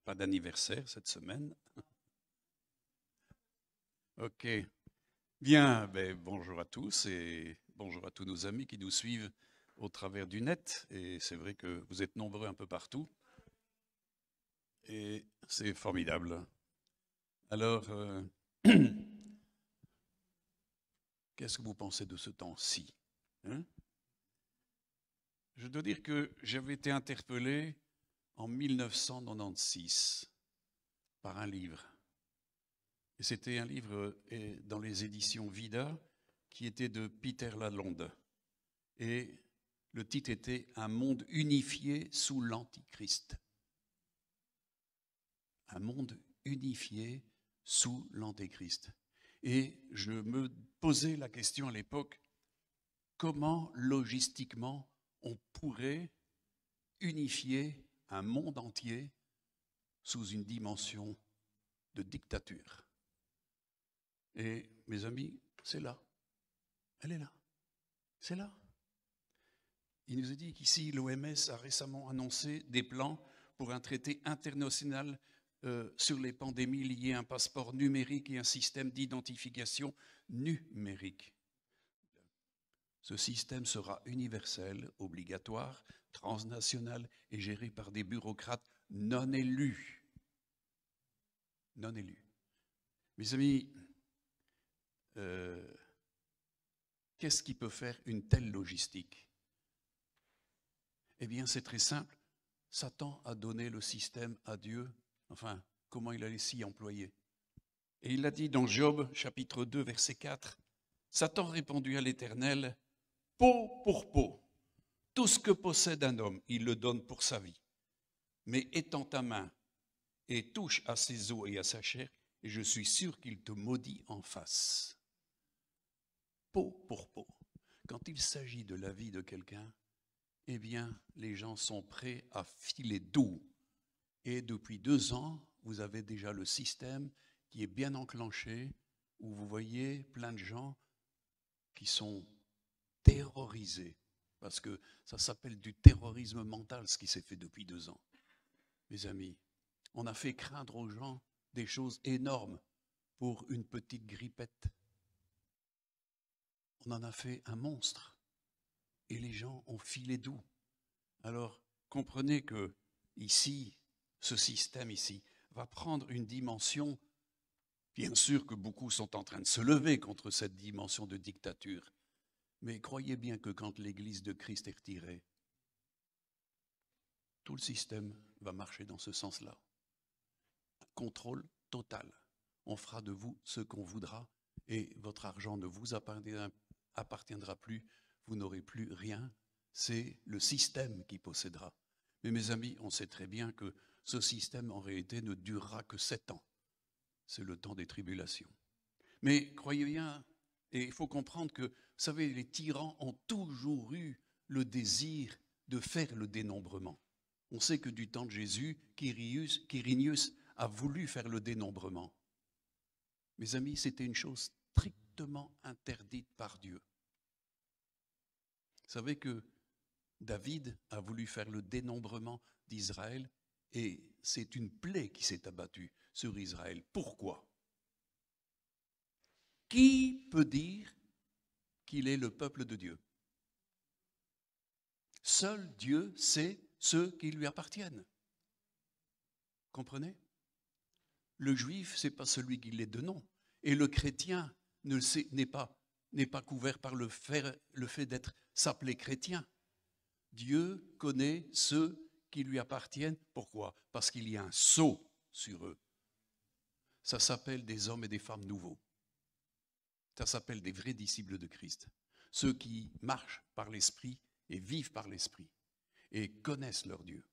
Pas d'anniversaire cette semaine. Ok. Bien, bonjour à tous et bonjour à tous nos amis qui nous suivent au travers du net. Et c'est vrai que vous êtes nombreux un peu partout. Et c'est formidable. Alors, qu'est-ce que vous pensez de ce temps-ci, hein? Je dois dire que j'avais été interpellé en 1996 par un livre. Et c'était un livre dans les éditions Vida qui était de Peter Lalonde. Et le titre était Un monde unifié sous l'Antichrist. Un monde unifié sous l'Antéchrist. Et je me posais la question à l'époque, comment logistiquement on pourrait unifier un monde entier sous une dimension de dictature? Et mes amis, c'est là. Elle est là. C'est là. Il nous a dit qu'ici, l'OMS a récemment annoncé des plans pour un traité international sur les pandémies liées à un passeport numérique et un système d'identification numérique. Ce système sera universel, obligatoire, transnational et géré par des bureaucrates non élus. Non élus. Mes amis, qu'est-ce qui peut faire une telle logistique? Eh bien, c'est très simple. Satan a donné le système à Dieu. Enfin, comment il allait s'y employer? Et il a dit dans Job, chapitre 2, verset 4, Satan répondit à l'Éternel, peau pour peau, tout ce que possède un homme, il le donne pour sa vie. Mais étends ta main et touche à ses os et à sa chair, et je suis sûr qu'il te maudit en face. Peau pour peau. Quand il s'agit de la vie de quelqu'un, eh bien, les gens sont prêts à filer doux. Et depuis 2 ans, vous avez déjà le système qui est bien enclenché, où vous voyez plein de gens qui sont terrorisés, parce que ça s'appelle du terrorisme mental, ce qui s'est fait depuis 2 ans. Mes amis, on a fait craindre aux gens des choses énormes pour une petite grippette. On en a fait un monstre. Et les gens ont filé doux. Alors, comprenez que ici, ce système ici, va prendre une dimension, bien sûr que beaucoup sont en train de se lever contre cette dimension de dictature, mais croyez bien que quand l'Église de Christ est retirée, tout le système va marcher dans ce sens-là. Un contrôle total. On fera de vous ce qu'on voudra et votre argent ne vous appartiendra plus, vous n'aurez plus rien, c'est le système qui possédera. Mais mes amis, on sait très bien que ce système en réalité ne durera que 7 ans. C'est le temps des tribulations. Mais croyez bien, et il faut comprendre que, vous savez, les tyrans ont toujours eu le désir de faire le dénombrement. On sait que du temps de Jésus, Quirinius a voulu faire le dénombrement. Mes amis, c'était une chose strictement interdite par Dieu. Vous savez que David a voulu faire le dénombrement d'Israël et c'est une plaie qui s'est abattue sur Israël. Pourquoi? Qui peut dire qu'il est le peuple de Dieu? Seul Dieu sait ceux qui lui appartiennent. Comprenez? Le juif, ce n'est pas celui qui l'est de nom. Et le chrétien n'est pas couvert par le fait d'être s'appeler chrétien. Dieu connaît ceux qui lui appartiennent. Pourquoi? Parce qu'il y a un sceau sur eux. Ça s'appelle des hommes et des femmes nouveaux. Ça s'appelle des vrais disciples de Christ. Ceux qui marchent par l'Esprit et vivent par l'Esprit et connaissent leur Dieu.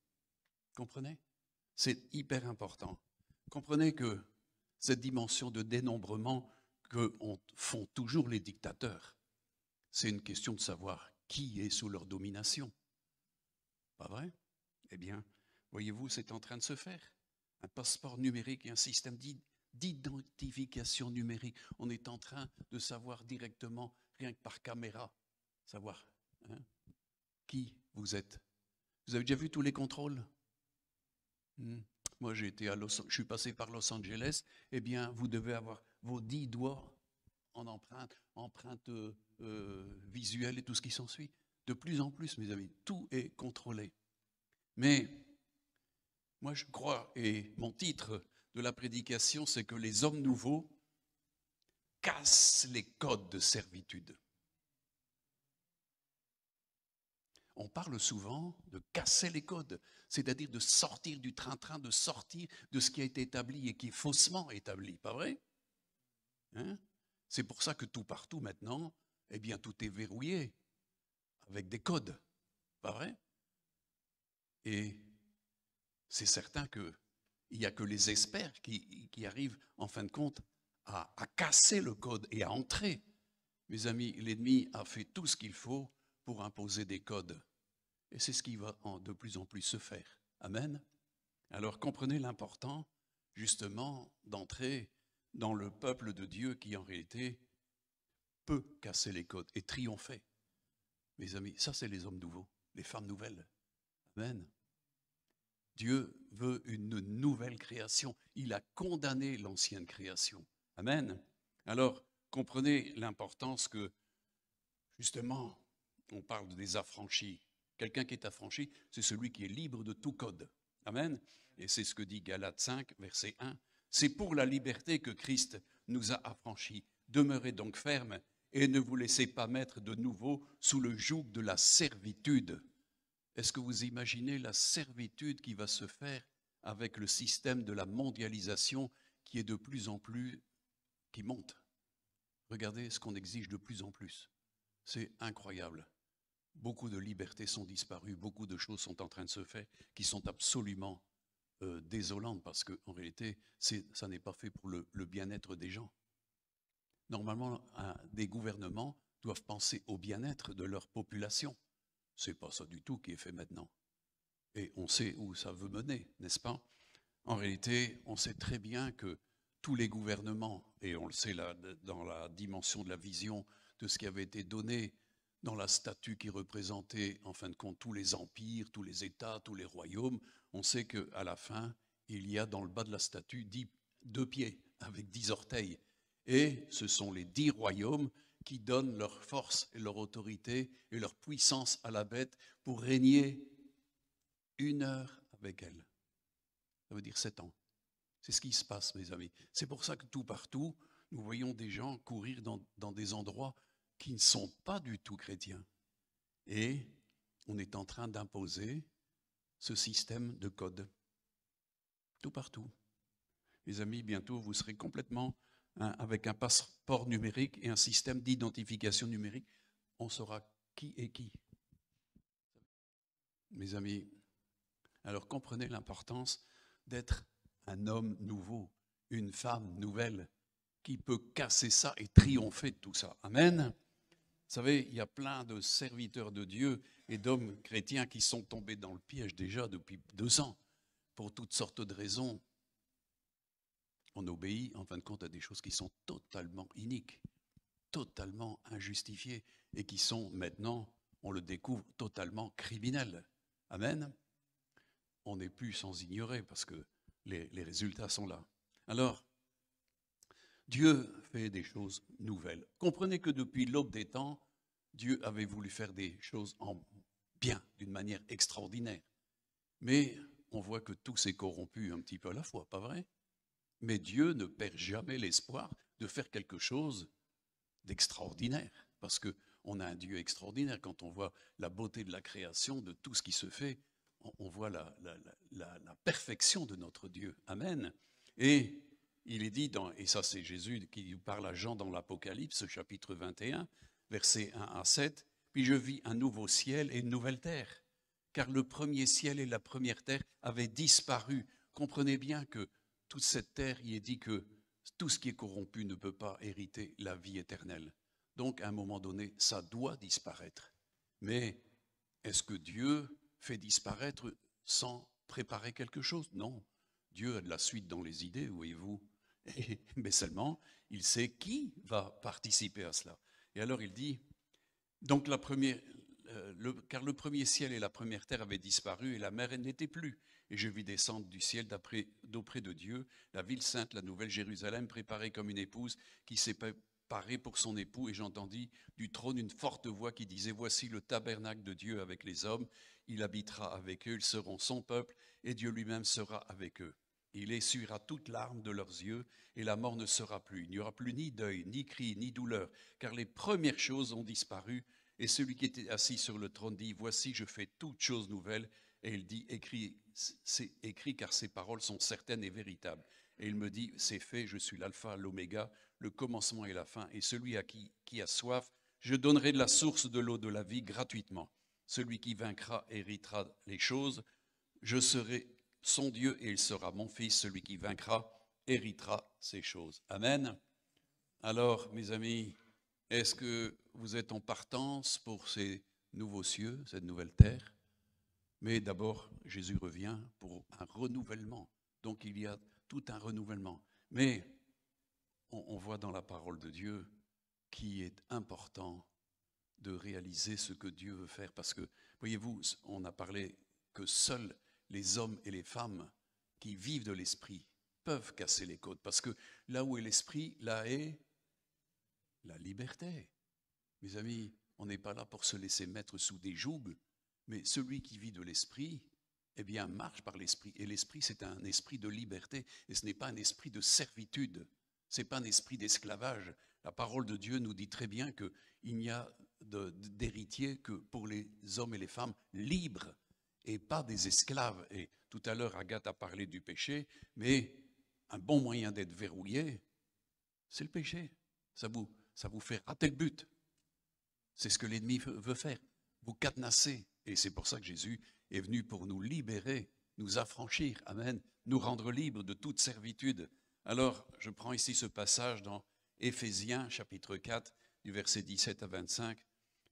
Comprenez? C'est hyper important. Comprenez que cette dimension de dénombrement que font toujours les dictateurs, c'est une question de savoir qui est sous leur domination. Pas vrai? Eh bien, voyez-vous, c'est en train de se faire. Un passeport numérique et un système d'identification numérique. On est en train de savoir directement, rien que par caméra, savoir qui vous êtes. Vous avez déjà vu tous les contrôles? Moi, moi je suis passé par Los Angeles, eh bien vous devez avoir vos 10 doigts en empreinte visuelle et tout ce qui s'ensuit. De plus en plus, mes amis, tout est contrôlé. Mais moi je crois, et mon titre de la prédication, c'est que les hommes nouveaux cassent les codes de servitude. On parle souvent de casser les codes, c'est-à-dire de sortir du train-train, de sortir de ce qui a été établi et qui est faussement établi, pas vrai? Hein? C'est pour ça que tout partout maintenant, eh bien tout est verrouillé avec des codes, pas vrai? Et c'est certain qu'il n'y a que les experts qui arrivent en fin de compte à casser le code et à entrer. Mes amis, l'ennemi a fait tout ce qu'il faut pour imposer des codes. Et c'est ce qui va de plus en plus se faire. Amen. Alors comprenez l'important, justement, d'entrer dans le peuple de Dieu qui, en réalité, peut casser les codes et triompher. Mes amis, ça c'est les hommes nouveaux, les femmes nouvelles. Amen. Dieu veut une nouvelle création. Il a condamné l'ancienne création. Amen. Alors, comprenez l'importance que, justement, on parle des affranchis. Quelqu'un qui est affranchi, c'est celui qui est libre de tout code. Amen. Et c'est ce que dit Galates 5, verset 1. C'est pour la liberté que Christ nous a affranchis. Demeurez donc fermes et ne vous laissez pas mettre de nouveau sous le joug de la servitude. Est-ce que vous imaginez la servitude qui va se faire avec le système de la mondialisation qui est de plus en plus, qui monte? Regardez ce qu'on exige de plus en plus. C'est incroyable. Beaucoup de libertés sont disparues, beaucoup de choses sont en train de se faire qui sont absolument désolantes parce qu'en réalité, ça n'est pas fait pour le bien-être des gens. Normalement, des gouvernements doivent penser au bien-être de leur population. Ce n'est pas ça du tout qui est fait maintenant. Et on sait où ça veut mener, n'est-ce pas? En réalité, on sait très bien que tous les gouvernements, et on le sait là, dans la dimension de la vision de ce qui avait été donné dans la statue qui représentait, en fin de compte, tous les empires, tous les États, tous les royaumes, on sait qu'à la fin, il y a dans le bas de la statue 2 pieds avec 10 orteils. Et ce sont les 10 royaumes qui donnent leur force et leur autorité et leur puissance à la bête pour régner 1 heure avec elle. Ça veut dire 7 ans. C'est ce qui se passe, mes amis. C'est pour ça que tout partout, nous voyons des gens courir dans des endroits qui ne sont pas du tout chrétiens. Et on est en train d'imposer ce système de code. Tout partout. Mes amis, bientôt, vous serez complètement avec un passeport numérique et un système d'identification numérique. On saura qui est qui. Mes amis, alors comprenez l'importance d'être un homme nouveau, une femme nouvelle, qui peut casser ça et triompher de tout ça. Amen. Vous savez, il y a plein de serviteurs de Dieu et d'hommes chrétiens qui sont tombés dans le piège déjà depuis 2 ans, pour toutes sortes de raisons. On obéit, en fin de compte, à des choses qui sont totalement iniques, totalement injustifiées, et qui sont maintenant, on le découvre, totalement criminelles. Amen. On n'est plus sans ignorer, parce que les résultats sont là. Alors, Dieu fait des choses nouvelles. Comprenez que depuis l'aube des temps, Dieu avait voulu faire des choses en bien, d'une manière extraordinaire. Mais on voit que tout s'est corrompu un petit peu à la fois, pas vrai? Mais Dieu ne perd jamais l'espoir de faire quelque chose d'extraordinaire. Parce qu'on a un Dieu extraordinaire. Quand on voit la beauté de la création, de tout ce qui se fait, on voit la perfection de notre Dieu. Amen. Et il est dit, et ça c'est Jésus qui parle à Jean dans l'Apocalypse, chapitre 21, versets 1 à 7, « Puis je vis un nouveau ciel et une nouvelle terre, car le premier ciel et la première terre avaient disparu. » Comprenez bien que toute cette terre, il est dit que tout ce qui est corrompu ne peut pas hériter la vie éternelle. Donc, à un moment donné, ça doit disparaître. Mais est-ce que Dieu fait disparaître sans préparer quelque chose? Non. Dieu a de la suite dans les idées, voyez-vous. Mais seulement, il sait qui va participer à cela. Et alors il dit, donc car le premier ciel et la première terre avaient disparu et la mer n'était plus. et je vis descendre du ciel d'auprès de Dieu la ville sainte, la nouvelle Jérusalem, préparée comme une épouse qui s'est préparée pour son époux. Et j'entendis du trône une forte voix qui disait: voici le tabernacle de Dieu avec les hommes, il habitera avec eux, ils seront son peuple, et Dieu lui-même sera avec eux. Il essuiera toute larme de leurs yeux, et la mort ne sera plus. Il n'y aura plus ni deuil, ni cri, ni douleur, car les premières choses ont disparu. Et celui qui était assis sur le trône dit: voici, je fais toutes choses nouvelles. Et il dit: écris, c'est écrit, car ces paroles sont certaines et véritables. Et il me dit: c'est fait, je suis l'alpha, l'oméga, le commencement et la fin. Et celui à qui a soif, je donnerai de la source de l'eau de la vie gratuitement. Celui qui vaincra héritera les choses. Je serai son Dieu et il sera mon fils. Celui qui vaincra héritera ces choses. Amen. Alors, mes amis, est-ce que vous êtes en partance pour ces nouveaux cieux, cette nouvelle terre? Mais d'abord, Jésus revient pour un renouvellement. Donc il y a tout un renouvellement. Mais on voit dans la parole de Dieu qu'il est important de réaliser ce que Dieu veut faire. Parce que, voyez-vous, on a parlé que seuls les hommes et les femmes qui vivent de l'esprit peuvent casser les côtes. Parce que là où est l'esprit, là est la liberté. Mes amis, on n'est pas là pour se laisser mettre sous des jougs, mais celui qui vit de l'esprit, eh bien, marche par l'esprit. Et l'esprit, c'est un esprit de liberté, et ce n'est pas un esprit de servitude, ce n'est pas un esprit d'esclavage. La parole de Dieu nous dit très bien qu'il n'y a d'héritier que pour les hommes et les femmes libres, et pas des esclaves. Et tout à l'heure, Agathe a parlé du péché, mais un bon moyen d'être verrouillé, c'est le péché. Ça vous fait rater le but. C'est ce que l'ennemi veut faire, vous cadenasser. Et c'est pour ça que Jésus est venu pour nous libérer, nous affranchir, amen, nous rendre libres de toute servitude. Alors, je prends ici ce passage dans Éphésiens, chapitre 4, du verset 17 à 25.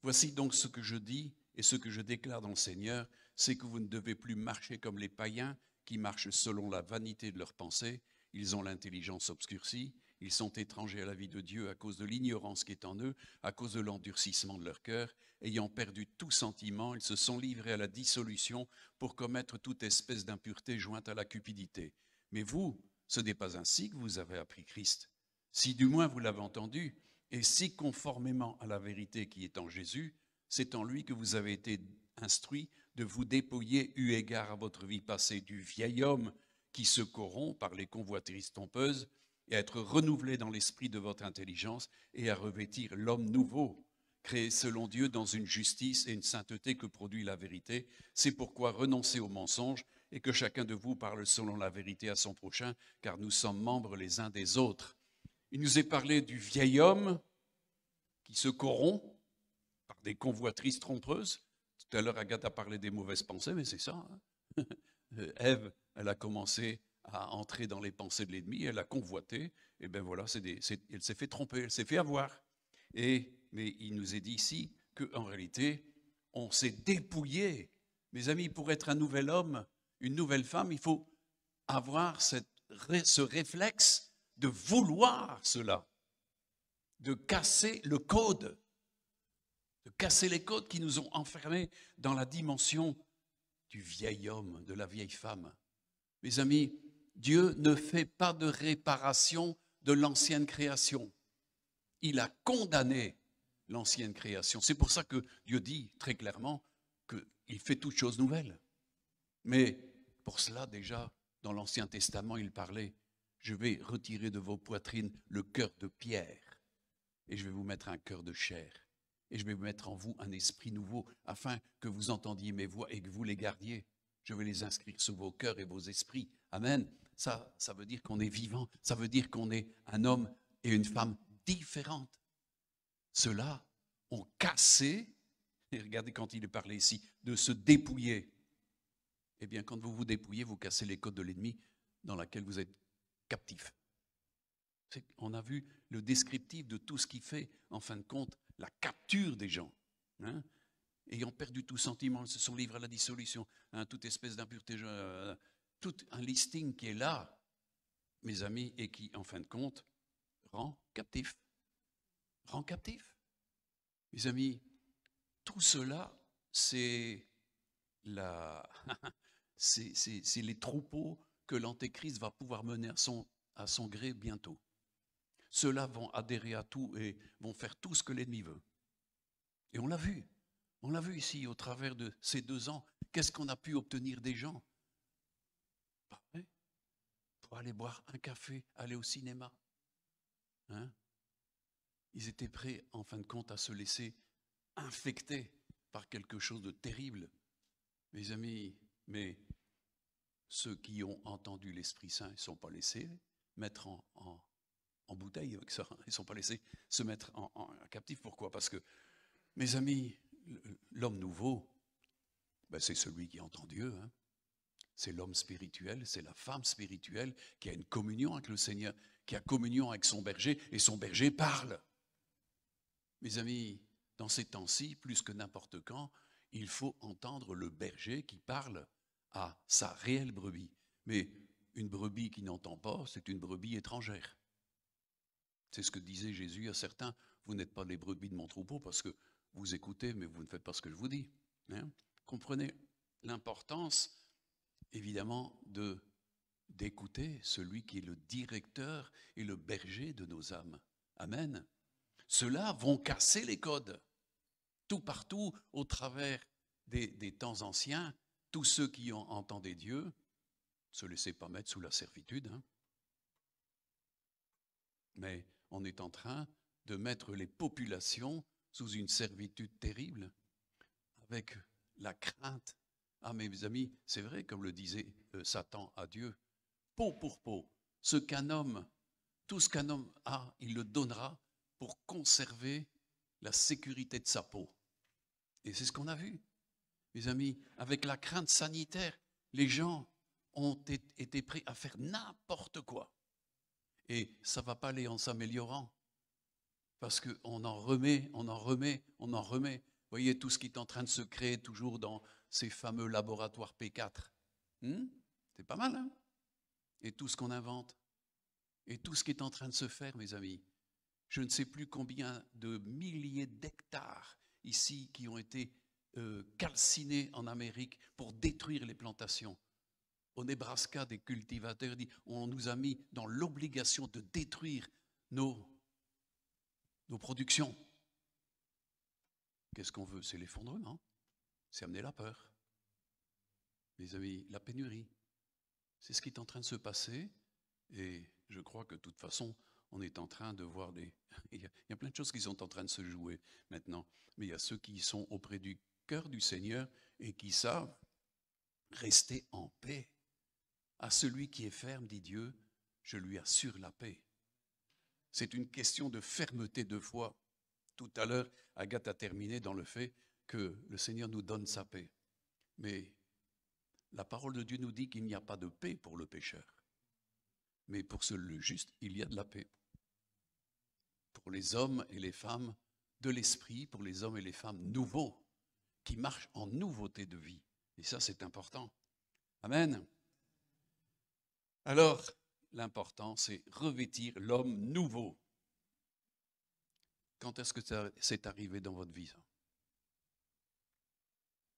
Voici donc ce que je dis et ce que je déclare dans le Seigneur, c'est que vous ne devez plus marcher comme les païens qui marchent selon la vanité de leurs pensées. Ils ont l'intelligence obscurcie. Ils sont étrangers à la vie de Dieu à cause de l'ignorance qui est en eux, à cause de l'endurcissement de leur cœur. Ayant perdu tout sentiment, ils se sont livrés à la dissolution pour commettre toute espèce d'impureté jointe à la cupidité. Mais vous, ce n'est pas ainsi que vous avez appris Christ. Si du moins vous l'avez entendu, et si conformément à la vérité qui est en Jésus, c'est en lui que vous avez été instruits de vous dépouiller eu égard à votre vie passée du vieil homme qui se corrompt par les convoitises trompeuses, et à être renouvelé dans l'esprit de votre intelligence et à revêtir l'homme nouveau, créé selon Dieu dans une justice et une sainteté que produit la vérité. C'est pourquoi renoncez aux mensonges et que chacun de vous parle selon la vérité à son prochain, car nous sommes membres les uns des autres. Il nous est parlé du vieil homme qui se corrompt par des convoitises trompeuses. Tout à l'heure, Agathe a parlé des mauvaises pensées, mais c'est ça. Hein. Ève, elle a commencé à entrer dans les pensées de l'ennemi, elle a convoité, et bien voilà, elle s'est fait tromper, elle s'est fait avoir. Mais il nous est dit ici qu'en réalité, on s'est dépouillé. Mes amis, pour être un nouvel homme, une nouvelle femme, il faut avoir ce réflexe de vouloir cela, de casser le code, de casser les codes qui nous ont enfermés dans la dimension du vieil homme, de la vieille femme. Mes amis, Dieu ne fait pas de réparation de l'ancienne création. Il a condamné l'ancienne création. C'est pour ça que Dieu dit très clairement qu'il fait toutes choses nouvelles. Mais pour cela, déjà, dans l'Ancien Testament, il parlait: je vais retirer de vos poitrines le cœur de pierre et je vais vous mettre un cœur de chair. Et je vais mettre en vous un esprit nouveau, afin que vous entendiez mes voix et que vous les gardiez. Je vais les inscrire sur vos cœurs et vos esprits. Amen. Ça veut dire qu'on est vivant. Ça veut dire qu'on est un homme et une femme différents. Ceux-là ont cassé, et regardez quand il est parlé ici, de se dépouiller. Eh bien, quand vous vous dépouillez, vous cassez les codes de l'ennemi dans lequel vous êtes captif. On a vu le descriptif de tout ce qui fait, en fin de compte, la capture des gens. Hein, ayant perdu tout sentiment, ils se sont livrés à la dissolution, hein, toute espèce d'impureté, tout un listing qui est là, mes amis, et qui, en fin de compte, rend captif. Rend captif. Mes amis, tout cela, c'est c'est les troupeaux que l'Antéchrist va pouvoir mener à son gré bientôt. Ceux-là vont adhérer à tout et vont faire tout ce que l'ennemi veut. Et on l'a vu ici au travers de ces 2 ans. Qu'est-ce qu'on a pu obtenir des gens? Pour aller boire un café, aller au cinéma. Hein? Ils étaient prêts, en fin de compte, à se laisser infecter par quelque chose de terrible. Mes amis, mais ceux qui ont entendu l'Esprit Saint, ils ne sont pas laissés mettre en bouteille avec ça. Ils ne sont pas laissés se mettre en captif. Pourquoi? Parce que, mes amis, l'homme nouveau, ben c'est celui qui entend Dieu. Hein. C'est l'homme spirituel, c'est la femme spirituelle qui a une communion avec le Seigneur, qui a communion avec son berger, et son berger parle. Mes amis, dans ces temps-ci, plus que n'importe quand, il faut entendre le berger qui parle à sa réelle brebis. Mais une brebis qui n'entend pas, c'est une brebis étrangère. C'est ce que disait Jésus à certains. Vous n'êtes pas les brebis de mon troupeau parce que vous écoutez, mais vous ne faites pas ce que je vous dis. Hein? Comprenez l'importance, évidemment, d'écouter celui qui est le directeur et le berger de nos âmes. Amen. Ceux-là vont casser les codes. Tout partout, au travers des temps anciens, tous ceux qui ont entendu Dieu, ne se laissez pas mettre sous la servitude. Hein. Mais on est en train de mettre les populations sous une servitude terrible, avec la crainte. Ah, mes amis, c'est vrai, comme le disait Satan à Dieu, peau pour peau, tout ce qu'un homme a, il le donnera pour conserver la sécurité de sa peau. Et c'est ce qu'on a vu. Mes amis, avec la crainte sanitaire, les gens ont été prêts à faire n'importe quoi. Et ça ne va pas aller en s'améliorant. Parce qu'on en remet. Vous voyez tout ce qui est en train de se créer toujours dans ces fameux laboratoires P4. C'est pas mal, hein? Et tout ce qu'on invente. Et tout ce qui est en train de se faire, mes amis. Je ne sais plus combien de milliers d'hectares ici qui ont été calcinés en Amérique pour détruire les plantations. Au Nebraska, des cultivateurs disent on nous a mis dans l'obligation de détruire nos productions. Qu'est-ce qu'on veut? C'est l'effondrement. C'est amener la peur. Mes amis, la pénurie. C'est ce qui est en train de se passer. Et je crois que de toute façon, on est en train de voir il y a plein de choses qui sont en train de se jouer maintenant. Mais il y a ceux qui sont auprès du cœur du Seigneur et qui savent rester en paix. À celui qui est ferme, dit Dieu, je lui assure la paix. C'est une question de fermeté de foi. Tout à l'heure, Agathe a terminé dans le fait que le Seigneur nous donne sa paix. Mais la parole de Dieu nous dit qu'il n'y a pas de paix pour le pécheur. Mais pour le juste, il y a de la paix. Pour les hommes et les femmes de l'esprit, pour les hommes et les femmes nouveaux, qui marchent en nouveauté de vie. Et ça, c'est important. Amen. Alors, l'important, c'est revêtir l'homme nouveau. Quand est-ce que c'est arrivé dans votre vie, ça?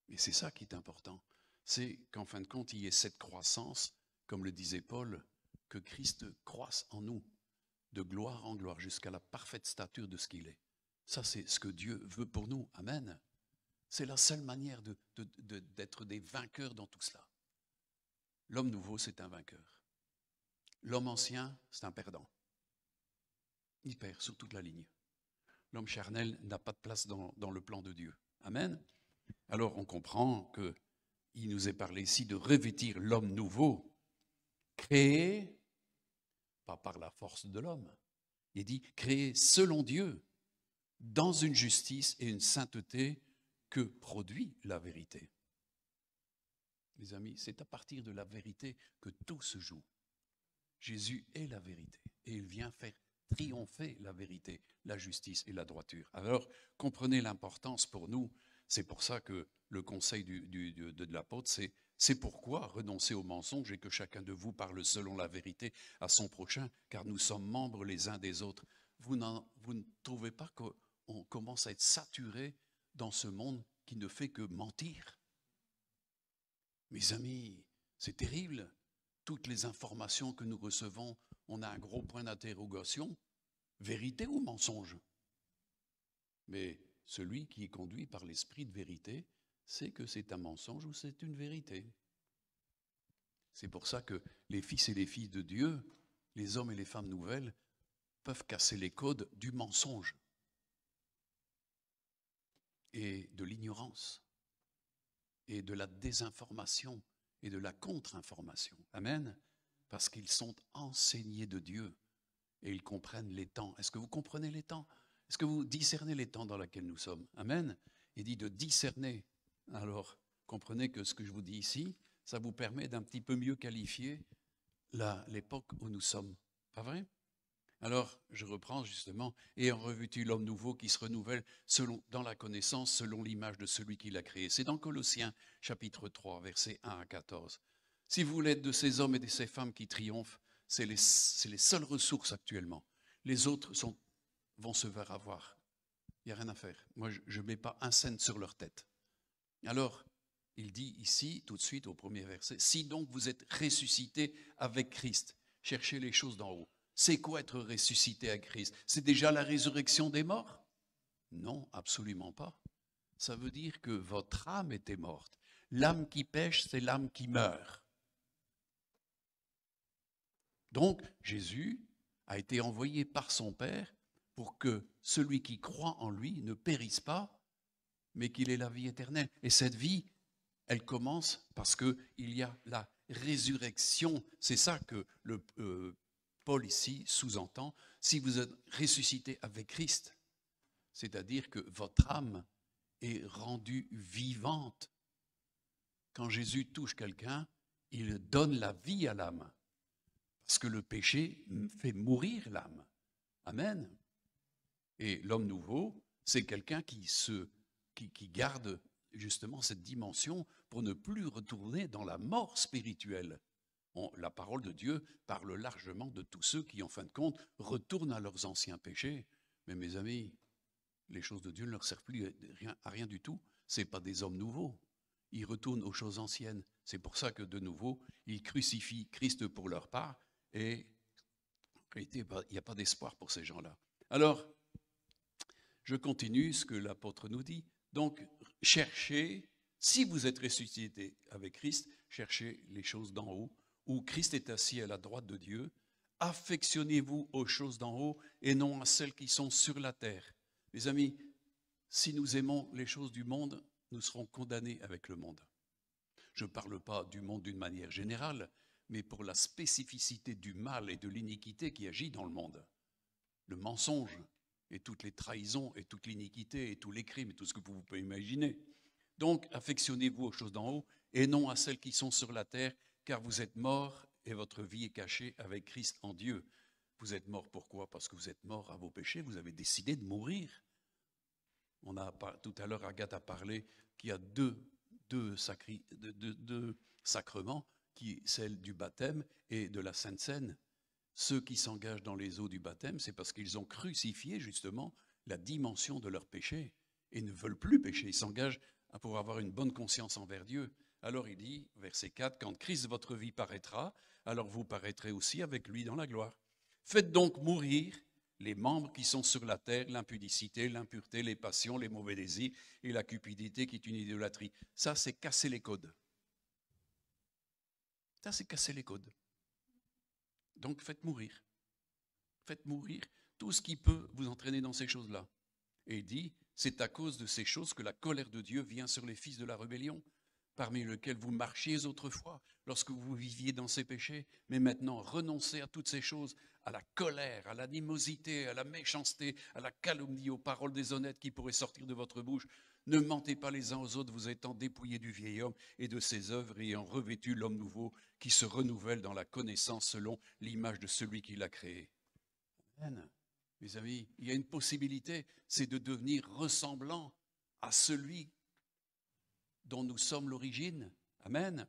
Et c'est ça qui est important. C'est qu'en fin de compte, il y ait cette croissance, comme le disait Paul, que Christ croisse en nous, de gloire en gloire, jusqu'à la parfaite stature de ce qu'il est. Ça, c'est ce que Dieu veut pour nous. Amen. C'est la seule manière d'être des vainqueurs dans tout cela. L'homme nouveau, c'est un vainqueur. L'homme ancien, c'est un perdant. Il perd sur toute la ligne. L'homme charnel n'a pas de place dans le plan de Dieu. Amen. Alors on comprend qu'il nous est parlé ici de revêtir l'homme nouveau, créé, pas par la force de l'homme, il dit créé selon Dieu, dans une justice et une sainteté que produit la vérité. Mes amis, c'est à partir de la vérité que tout se joue. Jésus est la vérité et il vient faire triompher la vérité, la justice et la droiture. Alors, comprenez l'importance pour nous. C'est pour ça que le conseil de l'apôtre, c'est pourquoi renoncer au mensonge et que chacun de vous parle selon la vérité à son prochain, car nous sommes membres les uns des autres. Vous ne trouvez pas qu'on commence à être saturé dans ce monde qui ne fait que mentir? Mes amis, C'est terrible. Toutes les informations que nous recevons, on a un gros point d'interrogation. Vérité ou mensonge? Mais celui qui est conduit par l'esprit de vérité sait que c'est un mensonge ou c'est une vérité. C'est pour ça que les fils et les filles de Dieu, les hommes et les femmes nouvelles, peuvent casser les codes du mensonge et de l'ignorance et de la désinformation et de la contre-information. Amen. Parce qu'ils sont enseignés de Dieu et ils comprennent les temps. Est-ce que vous comprenez les temps? Est-ce que vous discernez les temps dans lesquels nous sommes? Amen. Il dit de discerner. Alors, comprenez que ce que je vous dis ici, ça vous permet d'un petit peu mieux qualifier l'époque où nous sommes. Pas vrai? Alors, je reprends justement, et en revêtu l'homme nouveau qui se renouvelle dans la connaissance, selon l'image de celui qui l'a créé. C'est dans Colossiens, chapitre 3, versets 1 à 14. Si vous voulez être de ces hommes et de ces femmes qui triomphent, c'est les seules ressources actuellement. Les autres vont se faire avoir. Il n'y a rien à faire. Moi, je ne mets pas un cent sur leur tête. Alors, il dit ici, tout de suite au premier verset, « Si donc vous êtes ressuscités avec Christ, cherchez les choses d'en haut. » C'est quoi être ressuscité à Christ? C'est déjà la résurrection des morts? Non, absolument pas. Ça veut dire que votre âme était morte. L'âme qui pêche, c'est l'âme qui meurt. Donc, Jésus a été envoyé par son Père pour que celui qui croit en lui ne périsse pas, mais qu'il ait la vie éternelle. Et cette vie, elle commence parce qu'il y a la résurrection. C'est ça que Paul ici sous-entend, si vous êtes ressuscité avec Christ, c'est-à-dire que votre âme est rendue vivante. Quand Jésus touche quelqu'un, il donne la vie à l'âme, parce que le péché fait mourir l'âme. Amen. Et l'homme nouveau, c'est quelqu'un qui garde justement cette dimension pour ne plus retourner dans la mort spirituelle. La parole de Dieu parle largement de tous ceux qui, en fin de compte, retournent à leurs anciens péchés. Mais mes amis, les choses de Dieu ne leur servent plus à rien du tout. Ce n'est pas des hommes nouveaux. Ils retournent aux choses anciennes. C'est pour ça que, de nouveau, ils crucifient Christ pour leur part. Et en réalité, il n'y a pas d'espoir pour ces gens-là. Alors, je continue ce que l'apôtre nous dit. Donc, cherchez, si vous êtes ressuscité avec Christ, cherchez les choses d'en haut, où Christ est assis à la droite de Dieu. Affectionnez-vous aux choses d'en haut et non à celles qui sont sur la terre. Mes amis, si nous aimons les choses du monde, nous serons condamnés avec le monde. Je ne parle pas du monde d'une manière générale, mais pour la spécificité du mal et de l'iniquité qui agit dans le monde. Le mensonge et toutes les trahisons et toute l'iniquité et tous les crimes et tout ce que vous pouvez imaginer. Donc, affectionnez-vous aux choses d'en haut et non à celles qui sont sur la terre, car vous êtes morts et votre vie est cachée avec Christ en Dieu. Vous êtes morts pourquoi? Parce que vous êtes morts à vos péchés, vous avez décidé de mourir. Tout à l'heure, Agathe a parlé qu'il y a deux sacrements, celle du baptême et de la Sainte Seine. Ceux qui s'engagent dans les eaux du baptême, c'est parce qu'ils ont crucifié justement la dimension de leur péché et ne veulent plus pécher. Ils s'engagent pour avoir une bonne conscience envers Dieu. Alors il dit, verset 4, « Quand Christ votre vie paraîtra, alors vous paraîtrez aussi avec lui dans la gloire. Faites donc mourir les membres qui sont sur la terre, l'impudicité, l'impureté, les passions, les mauvais désirs et la cupidité qui est une idolâtrie. » Ça, c'est casser les codes. Ça, c'est casser les codes. Donc faites mourir. Faites mourir tout ce qui peut vous entraîner dans ces choses-là. Et il dit, c'est à cause de ces choses que la colère de Dieu vient sur les fils de la rébellion, parmi lesquels vous marchiez autrefois, lorsque vous viviez dans ces péchés, mais maintenant renoncez à toutes ces choses, à la colère, à l'animosité, à la méchanceté, à la calomnie, aux paroles déshonnêtes qui pourraient sortir de votre bouche. Ne mentez pas les uns aux autres, vous étant dépouillés du vieil homme et de ses œuvres, et ayant revêtu l'homme nouveau qui se renouvelle dans la connaissance selon l'image de celui qui l'a créé. Amen. Mes amis, il y a une possibilité, c'est de devenir ressemblant à celui dont nous sommes l'origine. Amen.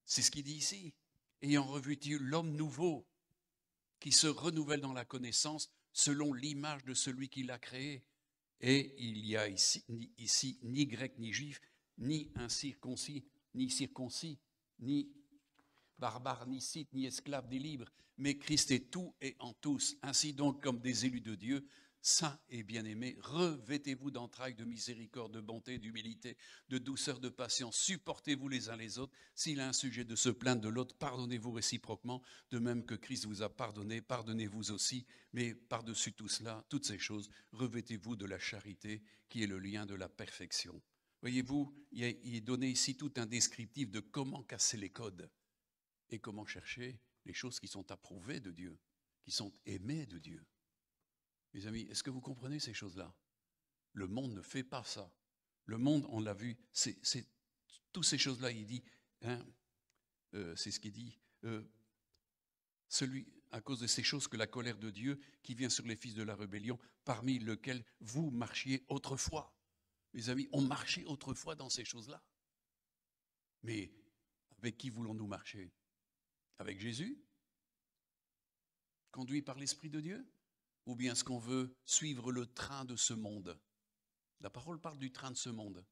C'est ce qu'il dit ici. Ayant revêtu l'homme nouveau qui se renouvelle dans la connaissance selon l'image de celui qui l'a créé. Et il y a ici ni grec ni juif, ni incirconcis, ni circoncis, ni barbare, ni scythe, ni esclave, ni libre, mais Christ est tout et en tous. Ainsi donc, comme des élus de Dieu, saints et bien-aimés, revêtez-vous d'entrailles, de miséricorde, de bonté, d'humilité, de douceur, de patience. Supportez-vous les uns les autres. S'il a un sujet de se plaindre de l'autre, pardonnez-vous réciproquement, de même que Christ vous a pardonné, pardonnez-vous aussi. Mais par-dessus tout cela, toutes ces choses, revêtez-vous de la charité, qui est le lien de la perfection. Voyez-vous, il est donné ici tout un descriptif de comment casser les codes et comment chercher les choses qui sont approuvées de Dieu, qui sont aimées de Dieu. Mes amis, est-ce que vous comprenez ces choses-là? Le monde ne fait pas ça. Le monde, on l'a vu, c'est toutes ces choses-là, il dit, hein, c'est ce qu'il dit, à cause de ces choses que la colère de Dieu qui vient sur les fils de la rébellion, parmi lesquels vous marchiez autrefois. Mes amis, on marchait autrefois dans ces choses-là. Mais avec qui voulons-nous marcher? Avec Jésus? Conduit par l'Esprit de Dieu? Ou bien est-ce qu'on veut suivre le train de ce monde? La parole parle du train de ce monde.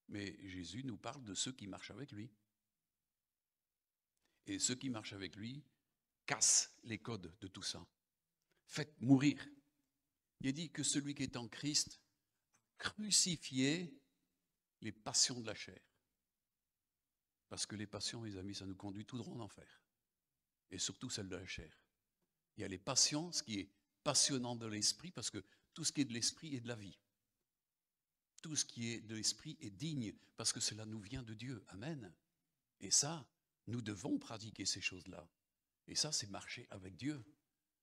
Mais Jésus nous parle de ceux qui marchent avec lui. Et ceux qui marchent avec lui cassent les codes de tout ça. Faites mourir. Il est dit que celui qui est en Christ a crucifié les passions de la chair. Parce que les passions, mes amis, ça nous conduit tout droit en enfer. Et surtout celle de la chair. Il y a les passions, ce qui est passionnant de l'esprit, parce que tout ce qui est de l'esprit est de la vie. Tout ce qui est de l'esprit est digne, parce que cela nous vient de Dieu. Amen. Et ça, nous devons pratiquer ces choses-là. Et ça, c'est marcher avec Dieu.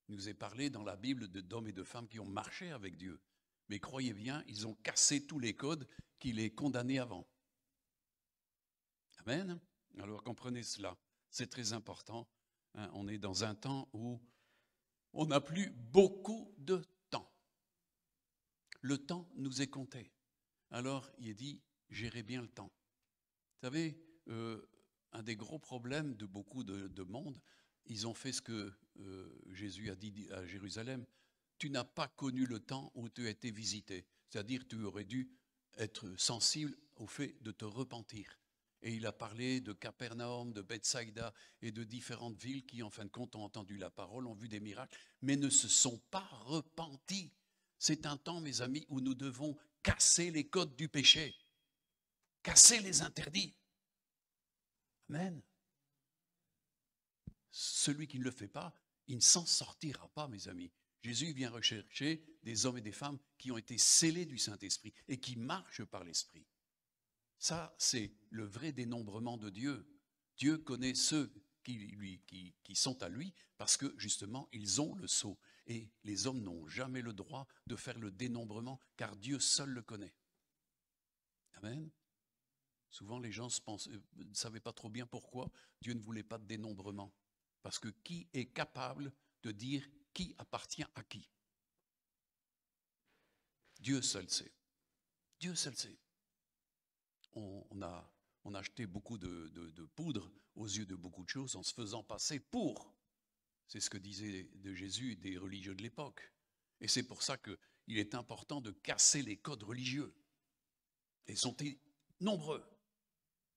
Il nous est parlé dans la Bible d'hommes et de femmes qui ont marché avec Dieu. Mais croyez bien, ils ont cassé tous les codes qui les condamnaient avant. Amen. Alors comprenez cela, c'est très important. Hein, on est dans un temps où on n'a plus beaucoup de temps. Le temps nous est compté. Alors, il est dit, gérez bien le temps. Vous savez, un des gros problèmes de beaucoup de monde, ils ont fait ce que Jésus a dit à Jérusalem. Tu n'as pas connu le temps où tu as été visité. C'est-à-dire, tu aurais dû être sensible au fait de te repentir. Et il a parlé de Capernaum, de Bethsaïda et de différentes villes qui, en fin de compte, ont entendu la parole, ont vu des miracles, mais ne se sont pas repentis. C'est un temps, mes amis, où nous devons casser les codes du péché, casser les interdits. Amen. Celui qui ne le fait pas, il ne s'en sortira pas, mes amis. Jésus vient rechercher des hommes et des femmes qui ont été scellés du Saint-Esprit et qui marchent par l'Esprit. Ça, c'est le vrai dénombrement de Dieu. Dieu connaît ceux qui sont à lui parce que, justement, ils ont le sceau. Et les hommes n'ont jamais le droit de faire le dénombrement car Dieu seul le connaît. Amen. Souvent, les gens ne savaient pas trop bien pourquoi Dieu ne voulait pas de dénombrement. Parce que qui est capable de dire qui appartient à qui? Dieu seul sait. Dieu seul sait. On a acheté beaucoup de poudre aux yeux de beaucoup de choses en se faisant passer pour. C'est ce que disaient de Jésus des religieux de l'époque. Et c'est pour ça qu'il est important de casser les codes religieux. Et ils sont nombreux.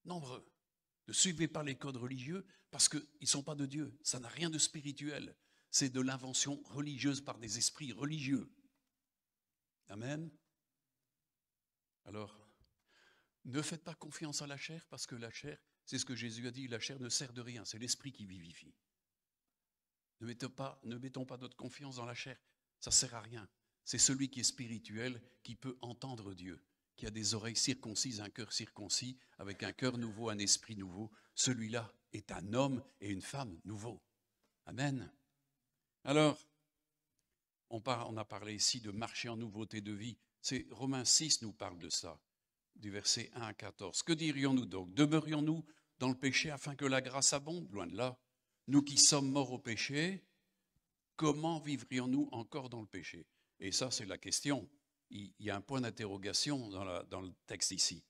Ne suivez pas les codes religieux parce qu'ils ne sont pas de Dieu. Ça n'a rien de spirituel. C'est de l'invention religieuse par des esprits religieux. Amen. Alors, ne faites pas confiance à la chair parce que la chair, c'est ce que Jésus a dit, la chair ne sert de rien, c'est l'esprit qui vivifie. Ne mettons pas notre confiance dans la chair, ça ne sert à rien. C'est celui qui est spirituel qui peut entendre Dieu, qui a des oreilles circoncises, un cœur circoncis, avec un cœur nouveau, un esprit nouveau. Celui-là est un homme et une femme nouveaux. Amen. Alors, on a parlé ici de marcher en nouveauté de vie. C'est Romains 6 nous parle de ça, du verset 1 à 14. Que dirions-nous donc? Demeurions-nous dans le péché afin que la grâce abonde? Loin de là. Nous qui sommes morts au péché, comment vivrions-nous encore dans le péché? Et ça, c'est la question. Il y a un point d'interrogation dans le texte ici.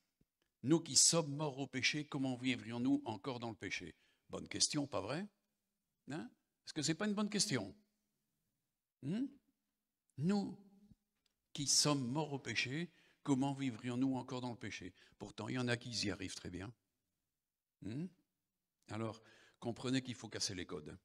Nous qui sommes morts au péché, comment vivrions-nous encore dans le péché? Bonne question, pas vrai? Hein? Est-ce que ce n'est pas une bonne question? Nous qui sommes morts au péché, comment vivrions-nous encore dans le péché? Pourtant, il y en a qui y arrivent très bien. Alors, comprenez qu'il faut casser les codes.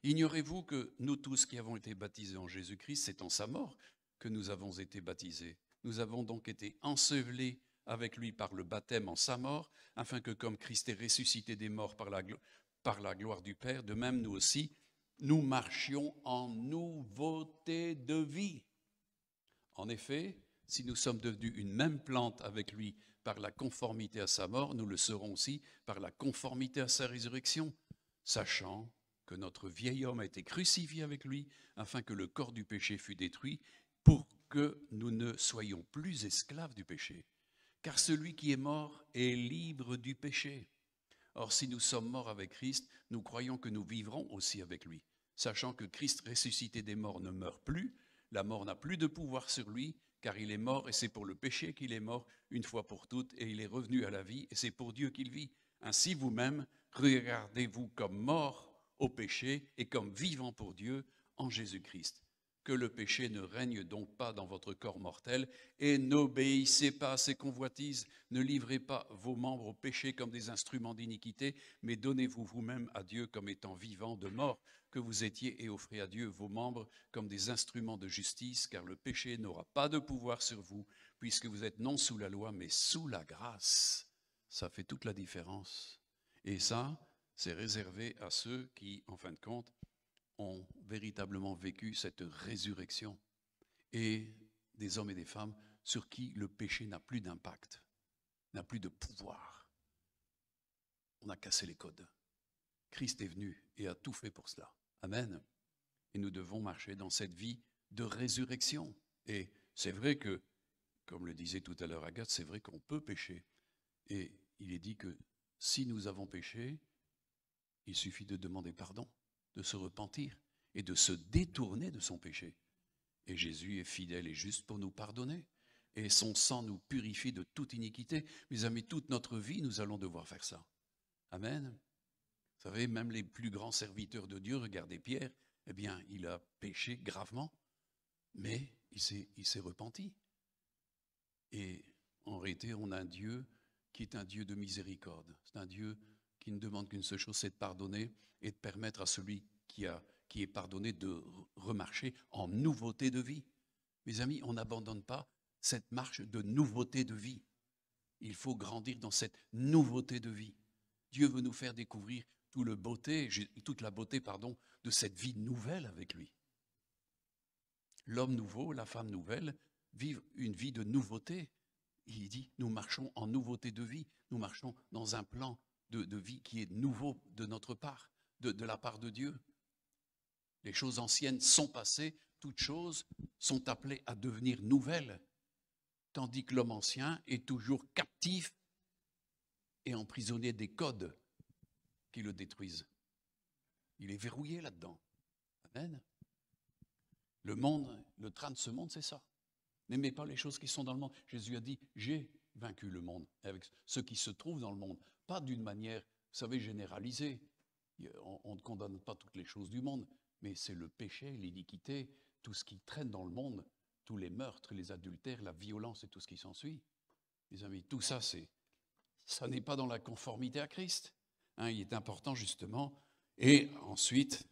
Ignorez-vous que nous tous qui avons été baptisés en Jésus-Christ, c'est en sa mort que nous avons été baptisés. Nous avons donc été ensevelés avec lui par le baptême en sa mort, afin que comme Christ est ressuscité des morts par la gloire du Père, de même nous aussi, nous marchions en nouveauté de vie. En effet, si nous sommes devenus une même plante avec lui par la conformité à sa mort, nous le serons aussi par la conformité à sa résurrection, sachant que notre vieil homme a été crucifié avec lui, afin que le corps du péché fût détruit, pour que nous ne soyons plus esclaves du péché. Car celui qui est mort est libre du péché. Or, si nous sommes morts avec Christ, nous croyons que nous vivrons aussi avec lui. Sachant que Christ ressuscité des morts ne meurt plus, la mort n'a plus de pouvoir sur lui, car il est mort et c'est pour le péché qu'il est mort une fois pour toutes, et il est revenu à la vie et c'est pour Dieu qu'il vit. Ainsi vous-même, regardez-vous comme mort au péché et comme vivant pour Dieu en Jésus-Christ. Que le péché ne règne donc pas dans votre corps mortel et n'obéissez pas à ses convoitises. Ne livrez pas vos membres au péché comme des instruments d'iniquité, mais donnez-vous vous-même à Dieu comme étant vivants de mort que vous étiez et offrez à Dieu vos membres comme des instruments de justice, car le péché n'aura pas de pouvoir sur vous, puisque vous êtes non sous la loi, mais sous la grâce. Ça fait toute la différence. Et ça, c'est réservé à ceux qui, en fin de compte, ont véritablement vécu cette résurrection et des hommes et des femmes sur qui le péché n'a plus d'impact, n'a plus de pouvoir. On a cassé les codes. Christ est venu et a tout fait pour cela. Amen. Et nous devons marcher dans cette vie de résurrection. Et c'est vrai que, comme le disait tout à l'heure Agathe, c'est vrai qu'on peut pécher. Et il est dit que si nous avons péché, il suffit de demander pardon, de se repentir et de se détourner de son péché. Et Jésus est fidèle et juste pour nous pardonner. Et son sang nous purifie de toute iniquité. Mes amis, toute notre vie, nous allons devoir faire ça. Amen. Vous savez, même les plus grands serviteurs de Dieu, regardez Pierre, eh bien, il a péché gravement, mais il s'est repenti. Et en réalité, on a un Dieu qui est un Dieu de miséricorde. C'est un Dieu qui ne demande qu'une seule chose, c'est de pardonner et de permettre à celui qui est pardonné de remarcher en nouveauté de vie. Mes amis, on n'abandonne pas cette marche de nouveauté de vie. Il faut grandir dans cette nouveauté de vie. Dieu veut nous faire découvrir toute la beauté de cette vie nouvelle avec lui. L'homme nouveau, la femme nouvelle, vivent une vie de nouveauté. Il dit, nous marchons en nouveauté de vie. Nous marchons dans un plan de vie qui est nouveau de notre part, de la part de Dieu. Les choses anciennes sont passées, toutes choses sont appelées à devenir nouvelles, tandis que l'homme ancien est toujours captif et emprisonné des codes qui le détruisent. Il est verrouillé là-dedans. Amen. Le monde, le train de ce monde, c'est ça. N'aimez pas les choses qui sont dans le monde. Jésus a dit, j'ai vaincu le monde avec ceux qui se trouvent dans le monde. Pas d'une manière, vous savez, généralisée. On ne condamne pas toutes les choses du monde, mais c'est le péché, l'iniquité, tout ce qui traîne dans le monde, tous les meurtres, les adultères, la violence et tout ce qui s'ensuit. Mes amis, tout ça, ça n'est pas dans la conformité à Christ. Il est important justement. Et ensuite,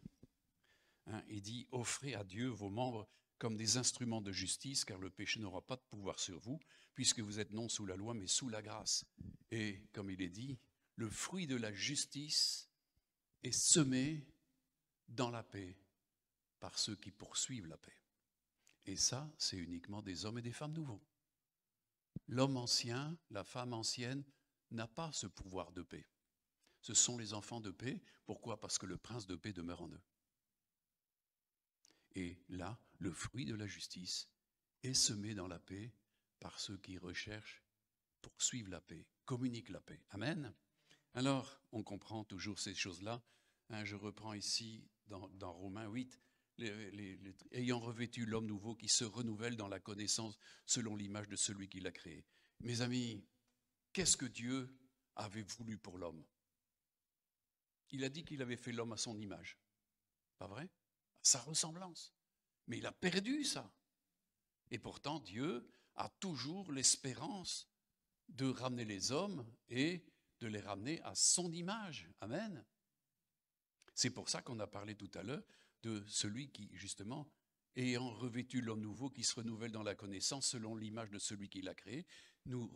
il dit, offrez à Dieu vos membres comme des instruments de justice, car le péché n'aura pas de pouvoir sur vous, puisque vous êtes non sous la loi, mais sous la grâce. Et comme il est dit, le fruit de la justice est semé dans la paix par ceux qui poursuivent la paix. Et ça, c'est uniquement des hommes et des femmes nouveaux. L'homme ancien, la femme ancienne, n'a pas ce pouvoir de paix. Ce sont les enfants de paix. Pourquoi? Parce que le prince de paix demeure en eux. Et là, le fruit de la justice est semé dans la paix par ceux qui recherchent, poursuivent la paix, communiquent la paix. Amen. Alors, on comprend toujours ces choses-là. Je reprends ici dans Romains 8, ayant revêtu l'homme nouveau qui se renouvelle dans la connaissance selon l'image de celui qui l'a créé. Mes amis, qu'est-ce que Dieu avait voulu pour l'homme? Il a dit qu'il avait fait l'homme à son image. Pas vrai? À sa ressemblance. Mais il a perdu ça. Et pourtant, Dieu a toujours l'espérance de ramener les hommes et de les ramener à son image. Amen. C'est pour ça qu'on a parlé tout à l'heure de celui qui, justement, ayant revêtu l'homme nouveau qui se renouvelle dans la connaissance selon l'image de celui qui l'a créé, nous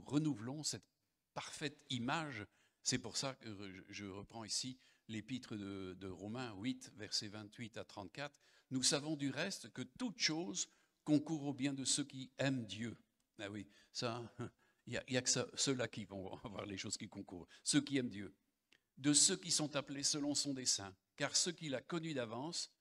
renouvelons cette parfaite image. C'est pour ça que je reprends ici l'épître de Romains 8, versets 28 à 34. Nous savons du reste que toute chose concourt au bien de ceux qui aiment Dieu. Ah oui, ça, il n'y a que ceux-là qui vont avoir les choses qui concourent. Ceux qui aiment Dieu. De ceux qui sont appelés selon son dessein. Car ceux qu'il a connus d'avance,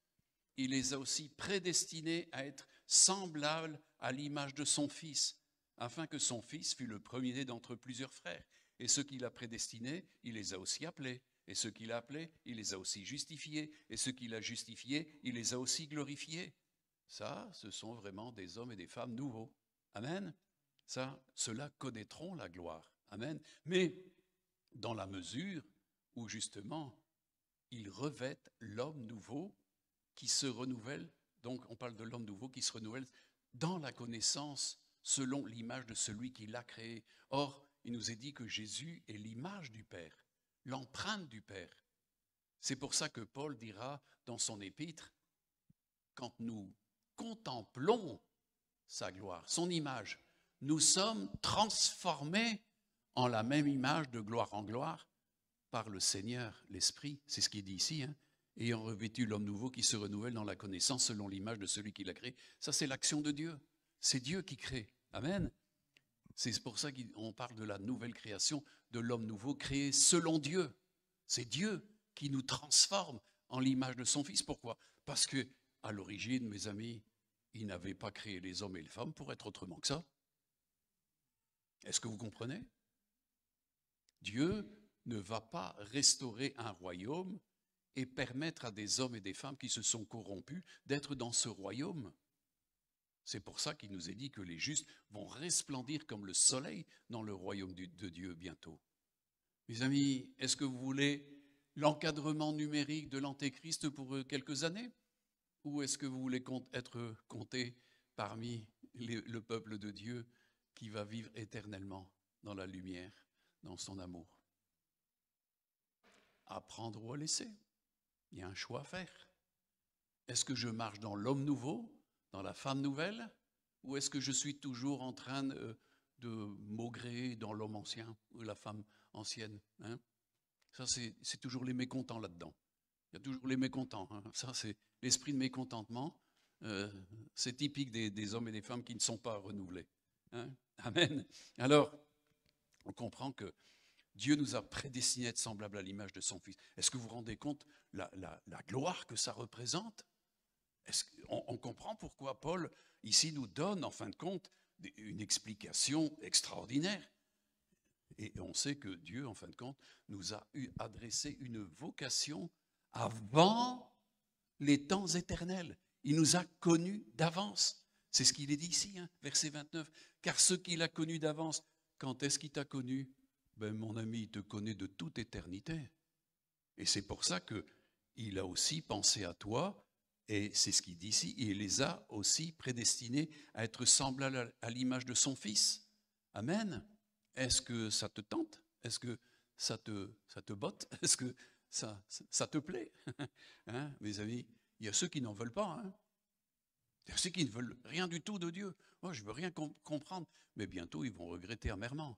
il les a aussi prédestinés à être semblables à l'image de son Fils, afin que son Fils fût le premier-né d'entre plusieurs frères. Et ceux qu'il a prédestinés, il les a aussi appelés. Et ceux qu'il a appelés, il les a aussi justifiés. Et ceux qu'il a justifiés, il les a aussi glorifiés. Ça, ce sont vraiment des hommes et des femmes nouveaux. Amen. Ça, ceux-là connaîtront la gloire. Amen. Mais dans la mesure où justement, ils revêtent l'homme nouveau qui se renouvelle. Donc, on parle de l'homme nouveau qui se renouvelle dans la connaissance selon l'image de celui qui l'a créé. Or, il nous est dit que Jésus est l'image du Père, l'empreinte du Père. C'est pour ça que Paul dira dans son épître, quand nous contemplons sa gloire, son image, nous sommes transformés en la même image de gloire en gloire par le Seigneur, l'Esprit. C'est ce qui est dit ici, hein, ayant revêtu l'homme nouveau qui se renouvelle dans la connaissance selon l'image de celui qui l'a créé. Ça, c'est l'action de Dieu. C'est Dieu qui crée. Amen. C'est pour ça qu'on parle de la nouvelle création, de l'homme nouveau créé selon Dieu. C'est Dieu qui nous transforme en l'image de son Fils. Pourquoi? Parce que, à l'origine, mes amis, il n'avait pas créé les hommes et les femmes pour être autrement que ça. Est-ce que vous comprenez? Dieu ne va pas restaurer un royaume et permettre à des hommes et des femmes qui se sont corrompus d'être dans ce royaume. C'est pour ça qu'il nous est dit que les justes vont resplendir comme le soleil dans le royaume de Dieu bientôt. Mes amis, est-ce que vous voulez l'encadrement numérique de l'Antéchrist pour quelques années? Ou est-ce que vous voulez être compté parmi le peuple de Dieu qui va vivre éternellement dans la lumière, dans son amour? À prendre ou à laisser. Il y a un choix à faire. Est-ce que je marche dans l'homme nouveau, dans la femme nouvelle, ou est-ce que je suis toujours en train de maugréer dans l'homme ancien ou la femme ancienne, hein? Ça, c'est toujours les mécontents là-dedans. Il y a toujours les mécontents, hein. Ça, c'est l'esprit de mécontentement. C'est typique des hommes et des femmes qui ne sont pas renouvelés, hein? Amen. Alors, on comprend que Dieu nous a prédestinés à être semblables à l'image de son Fils. Est-ce que vous vous rendez compte la gloire que ça représente? On comprend pourquoi Paul, ici, nous donne, en fin de compte, une explication extraordinaire. Et on sait que Dieu, en fin de compte, nous a adressé une vocation avant les temps éternels. Il nous a connus d'avance. C'est ce qu'il est dit ici, hein, verset 29. Car ce qu'il a connu d'avance, quand est-ce qu'il t'a connu? Ben, mon ami, il te connaît de toute éternité. Et c'est pour ça qu'il a aussi pensé à toi, et c'est ce qu'il dit ici, il les a aussi prédestinés à être semblables à l'image de son Fils. Amen. Est-ce que ça te tente? Est-ce que ça te botte? Est-ce que ça te plaît? Hein, mes amis, il y a ceux qui n'en veulent pas, hein? Il y a ceux qui ne veulent rien du tout de Dieu. Moi, je ne veux rien comprendre. Mais bientôt, ils vont regretter amèrement.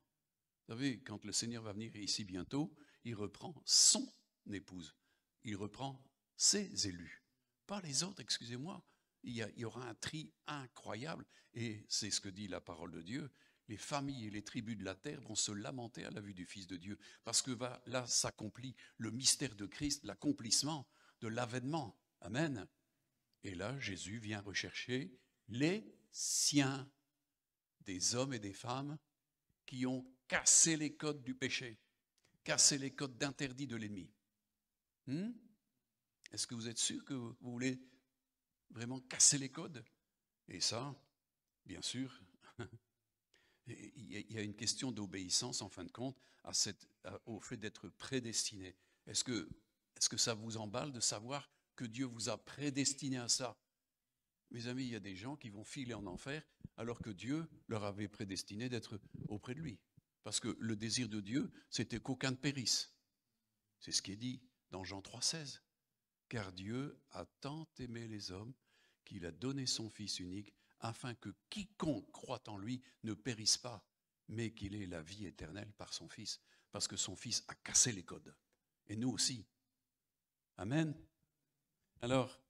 Vous savez, quand le Seigneur va venir ici bientôt, il reprend son épouse. Il reprend ses élus. Pas les autres, excusez-moi. Il y aura un tri incroyable. Et c'est ce que dit la parole de Dieu. Les familles et les tribus de la terre vont se lamenter à la vue du Fils de Dieu. Parce que là s'accomplit le mystère de Christ, l'accomplissement de l'avènement. Amen. Et là, Jésus vient rechercher les siens, des hommes et des femmes qui ont cassé les codes du péché, cassé les codes d'interdit de l'ennemi. Est-ce que vous êtes sûr que vous voulez vraiment casser les codes? Et ça, bien sûr, il y a une question d'obéissance, en fin de compte, au fait d'être prédestiné. Est-ce que ça vous emballe de savoir que Dieu vous a prédestiné à ça? Mes amis, il y a des gens qui vont filer en enfer alors que Dieu leur avait prédestiné d'être auprès de lui. Parce que le désir de Dieu, c'était qu'aucun ne périsse. C'est ce qui est dit dans Jean 3,16. Car Dieu a tant aimé les hommes qu'il a donné son Fils unique, afin que quiconque croit en lui ne périsse pas, mais qu'il ait la vie éternelle par son Fils, parce que son Fils a cassé les codes. Et nous aussi. Amen. Alors,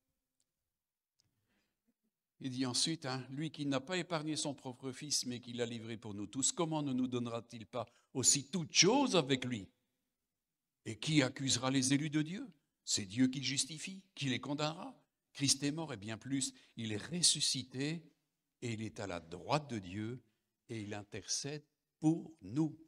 il dit ensuite, lui qui n'a pas épargné son propre Fils, mais qui l'a livré pour nous tous, comment ne nous donnera-t-il pas aussi toutes choses avec lui? Et qui accusera les élus de Dieu? C'est Dieu qui justifie, qui les condamnera. Christ est mort et bien plus, il est ressuscité et il est à la droite de Dieu et il intercède pour nous.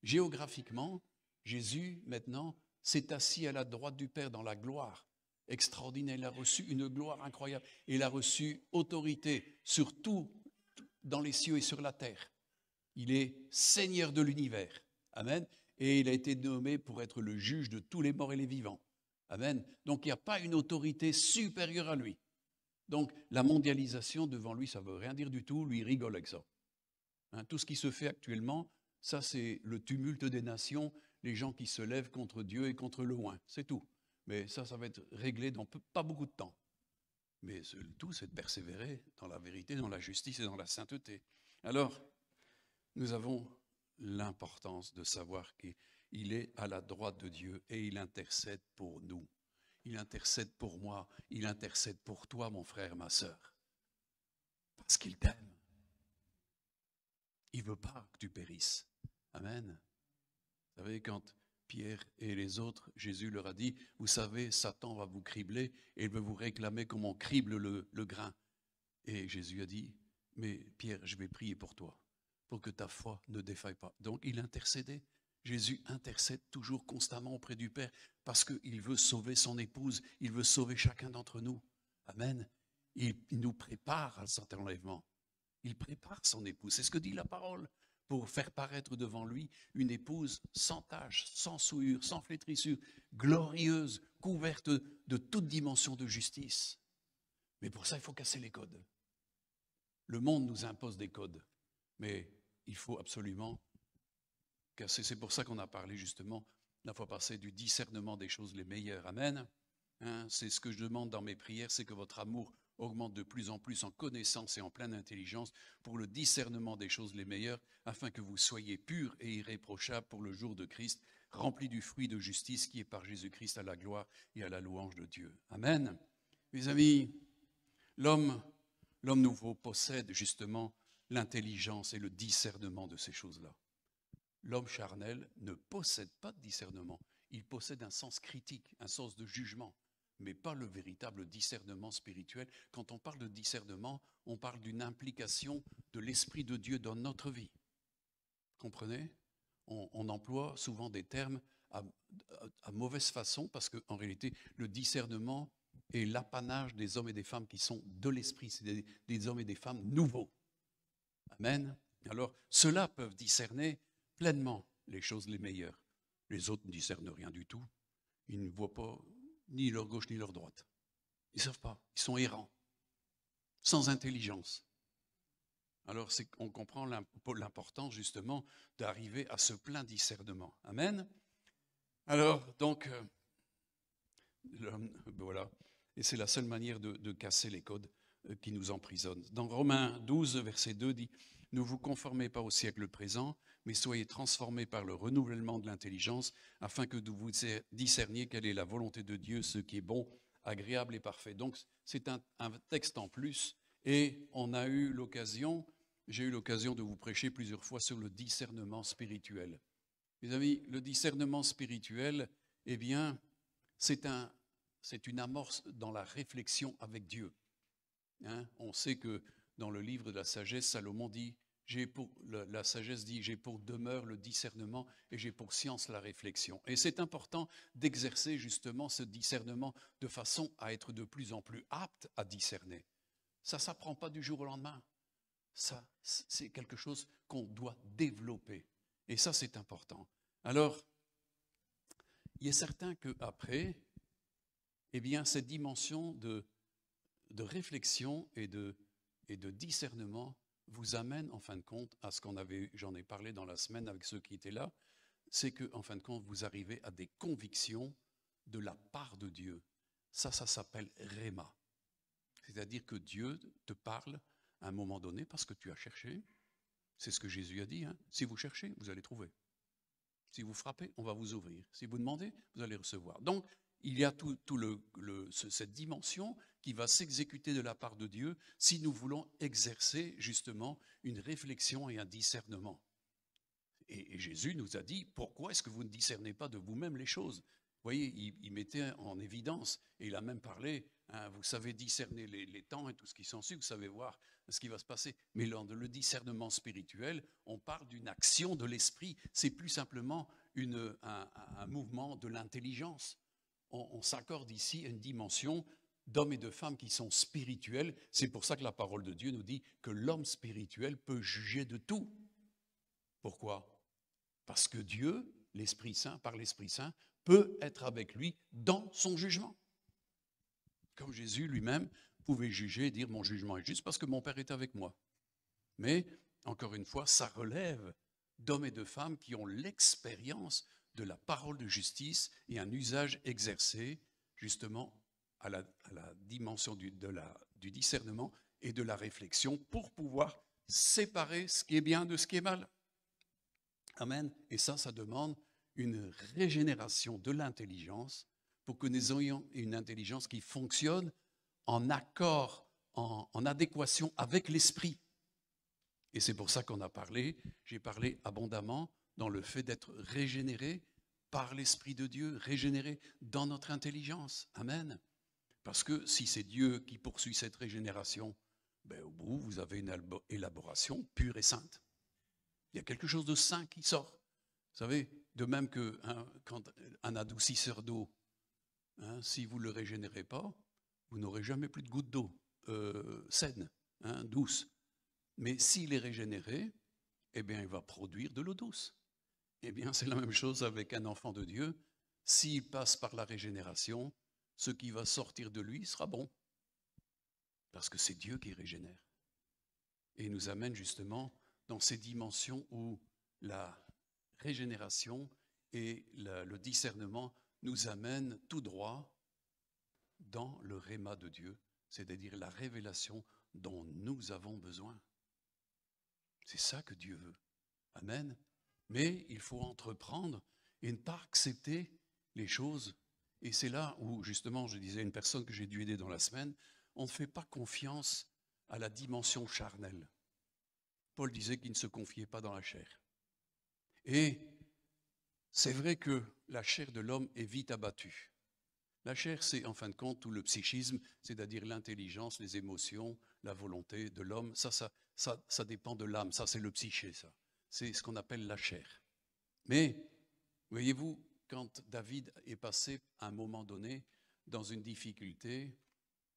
Géographiquement, Jésus, maintenant, s'est assis à la droite du Père dans la gloire extraordinaire. Il a reçu une gloire incroyable. Il a reçu autorité sur tout dans les cieux et sur la terre. Il est Seigneur de l'univers. Amen. Et il a été nommé pour être le juge de tous les morts et les vivants. Amen. Donc il n'y a pas une autorité supérieure à lui. Donc la mondialisation devant lui, ça ne veut rien dire du tout. Lui, il rigole avec ça. Tout ce qui se fait actuellement, ça c'est le tumulte des nations, les gens qui se lèvent contre Dieu et contre le loin. C'est tout. Mais ça va être réglé dans pas beaucoup de temps. Mais le tout, c'est de persévérer dans la vérité, dans la justice et dans la sainteté. Alors, nous avons l'importance de savoir qu'il est à la droite de Dieu et il intercède pour nous. Il intercède pour moi, il intercède pour toi, mon frère, ma sœur. Parce qu'il t'aime. Il ne veut pas que tu périsses. Amen. Vous savez, quand Pierre et les autres, Jésus leur a dit, vous savez, Satan va vous cribler et il veut vous réclamer comme on crible le grain. Et Jésus a dit, mais Pierre, je vais prier pour toi, pour que ta foi ne défaille pas. Donc il intercédait. Jésus intercède toujours constamment auprès du Père parce qu'il veut sauver son épouse, il veut sauver chacun d'entre nous. Amen. Il nous prépare à cet enlèvement. Il prépare son épouse. C'est ce que dit la parole. Pour faire paraître devant lui une épouse sans tache, sans souillure, sans flétrissure, glorieuse, couverte de toute dimension de justice. Mais pour ça, il faut casser les codes. Le monde nous impose des codes, mais il faut absolument casser. C'est pour ça qu'on a parlé justement la fois passée du discernement des choses les meilleures. Amen. C'est ce que je demande dans mes prières, c'est que votre amour augmente de plus en plus en connaissance et en pleine intelligence pour le discernement des choses les meilleures, afin que vous soyez purs et irréprochables pour le jour de Christ, remplis du fruit de justice qui est par Jésus-Christ à la gloire et à la louange de Dieu. Amen. Mes amis, l'homme nouveau possède justement l'intelligence et le discernement de ces choses-là. L'homme charnel ne possède pas de discernement. Il possède un sens critique, un sens de jugement, mais pas le véritable discernement spirituel. Quand on parle de discernement, on parle d'une implication de l'Esprit de Dieu dans notre vie. Comprenez ? On emploie souvent des termes à mauvaise façon parce qu'en réalité, le discernement est l'apanage des hommes et des femmes qui sont de l'Esprit. C'est des hommes et des femmes nouveaux. Amen. Alors, ceux-là peuvent discerner pleinement les choses les meilleures. Les autres ne discernent rien du tout. Ils ne voient pas ni leur gauche ni leur droite. Ils ne savent pas. Ils sont errants, sans intelligence. Alors, on comprend l'importance justement d'arriver à ce plein discernement. Amen. Alors, donc, voilà. Et c'est la seule manière de casser les codes qui nous emprisonnent. Dans Romains 12, verset 2 dit, « Ne vous conformez pas au siècle présent, mais soyez transformés par le renouvellement de l'intelligence, afin que vous discerniez quelle est la volonté de Dieu, ce qui est bon, agréable et parfait. » Donc, c'est un texte en plus, et j'ai eu l'occasion de vous prêcher plusieurs fois sur le discernement spirituel. Mes amis, le discernement spirituel, eh bien, c'est une amorce dans la réflexion avec Dieu. On sait que dans le livre de la sagesse, Salomon dit, la sagesse dit, j'ai pour demeure le discernement et j'ai pour science la réflexion. Et c'est important d'exercer justement ce discernement de façon à être de plus en plus apte à discerner. Ça ne s'apprend pas du jour au lendemain. Ça, c'est quelque chose qu'on doit développer. Et ça, c'est important. Alors, il est certain qu'après, eh bien, cette dimension de réflexion et de discernement vous amène en fin de compte à ce j'en ai parlé dans la semaine avec ceux qui étaient là, c'est qu'en fin de compte vous arrivez à des convictions de la part de Dieu, ça s'appelle Réma. C'est-à-dire que Dieu te parle à un moment donné parce que tu as cherché. C'est ce que Jésus a dit, hein. Si vous cherchez, vous allez trouver. Si vous frappez, on va vous ouvrir. Si vous demandez, vous allez recevoir. Donc, il y a cette dimension qui va s'exécuter de la part de Dieu si nous voulons exercer justement une réflexion et un discernement. Et Jésus nous a dit, pourquoi est-ce que vous ne discernez pas de vous-même les choses? Vous voyez, il mettait en évidence, et il a même parlé, hein, vous savez discerner les temps et tout ce qui s'ensuit, vous savez voir ce qui va se passer. Mais dans le discernement spirituel, on parle d'une action de l'esprit. C'est plus simplement un mouvement de l'intelligence. On s'accorde ici à une dimension d'hommes et de femmes qui sont spirituels. C'est pour ça que la parole de Dieu nous dit que l'homme spirituel peut juger de tout. Pourquoi? Parce que Dieu, l'Esprit Saint, par l'Esprit Saint, peut être avec lui dans son jugement. Comme Jésus lui-même pouvait juger et dire mon jugement est juste parce que mon Père est avec moi. Mais, encore une fois, ça relève d'hommes et de femmes qui ont l'expérience de la parole de justice et un usage exercé justement à la dimension du discernement et de la réflexion pour pouvoir séparer ce qui est bien de ce qui est mal. Amen. Et ça demande une régénération de l'intelligence pour que nous ayons une intelligence qui fonctionne en accord, en adéquation avec l'esprit. Et c'est pour ça qu'on a parlé, j'ai parlé abondamment dans le fait d'être régénéré par l'Esprit de Dieu, régénéré dans notre intelligence. Amen. Parce que si c'est Dieu qui poursuit cette régénération, ben au bout, vous avez une élaboration pure et sainte. Il y a quelque chose de saint qui sort. Vous savez, de même que quand un adoucisseur d'eau, si vous ne le régénérez pas, vous n'aurez jamais plus de gouttes d'eau saine, douce. Mais s'il est régénéré, eh bien, il va produire de l'eau douce. Eh bien, c'est la même chose avec un enfant de Dieu. S'il passe par la régénération, ce qui va sortir de lui sera bon. Parce que c'est Dieu qui régénère. Et il nous amène justement dans ces dimensions où la régénération et le discernement nous amènent tout droit dans le réma de Dieu, c'est-à-dire la révélation dont nous avons besoin. C'est ça que Dieu veut. Amen. Mais il faut entreprendre et ne pas accepter les choses. Et c'est là où, justement, je disais à une personne que j'ai dû aider dans la semaine, on ne fait pas confiance à la dimension charnelle. Paul disait qu'il ne se confiait pas dans la chair. Et c'est vrai que la chair de l'homme est vite abattue. La chair, c'est en fin de compte tout le psychisme, c'est-à-dire l'intelligence, les émotions, la volonté de l'homme. Ça dépend de l'âme, ça c'est le psyché, ça. C'est ce qu'on appelle la chair. Mais, voyez-vous, quand David est passé à un moment donné dans une difficulté,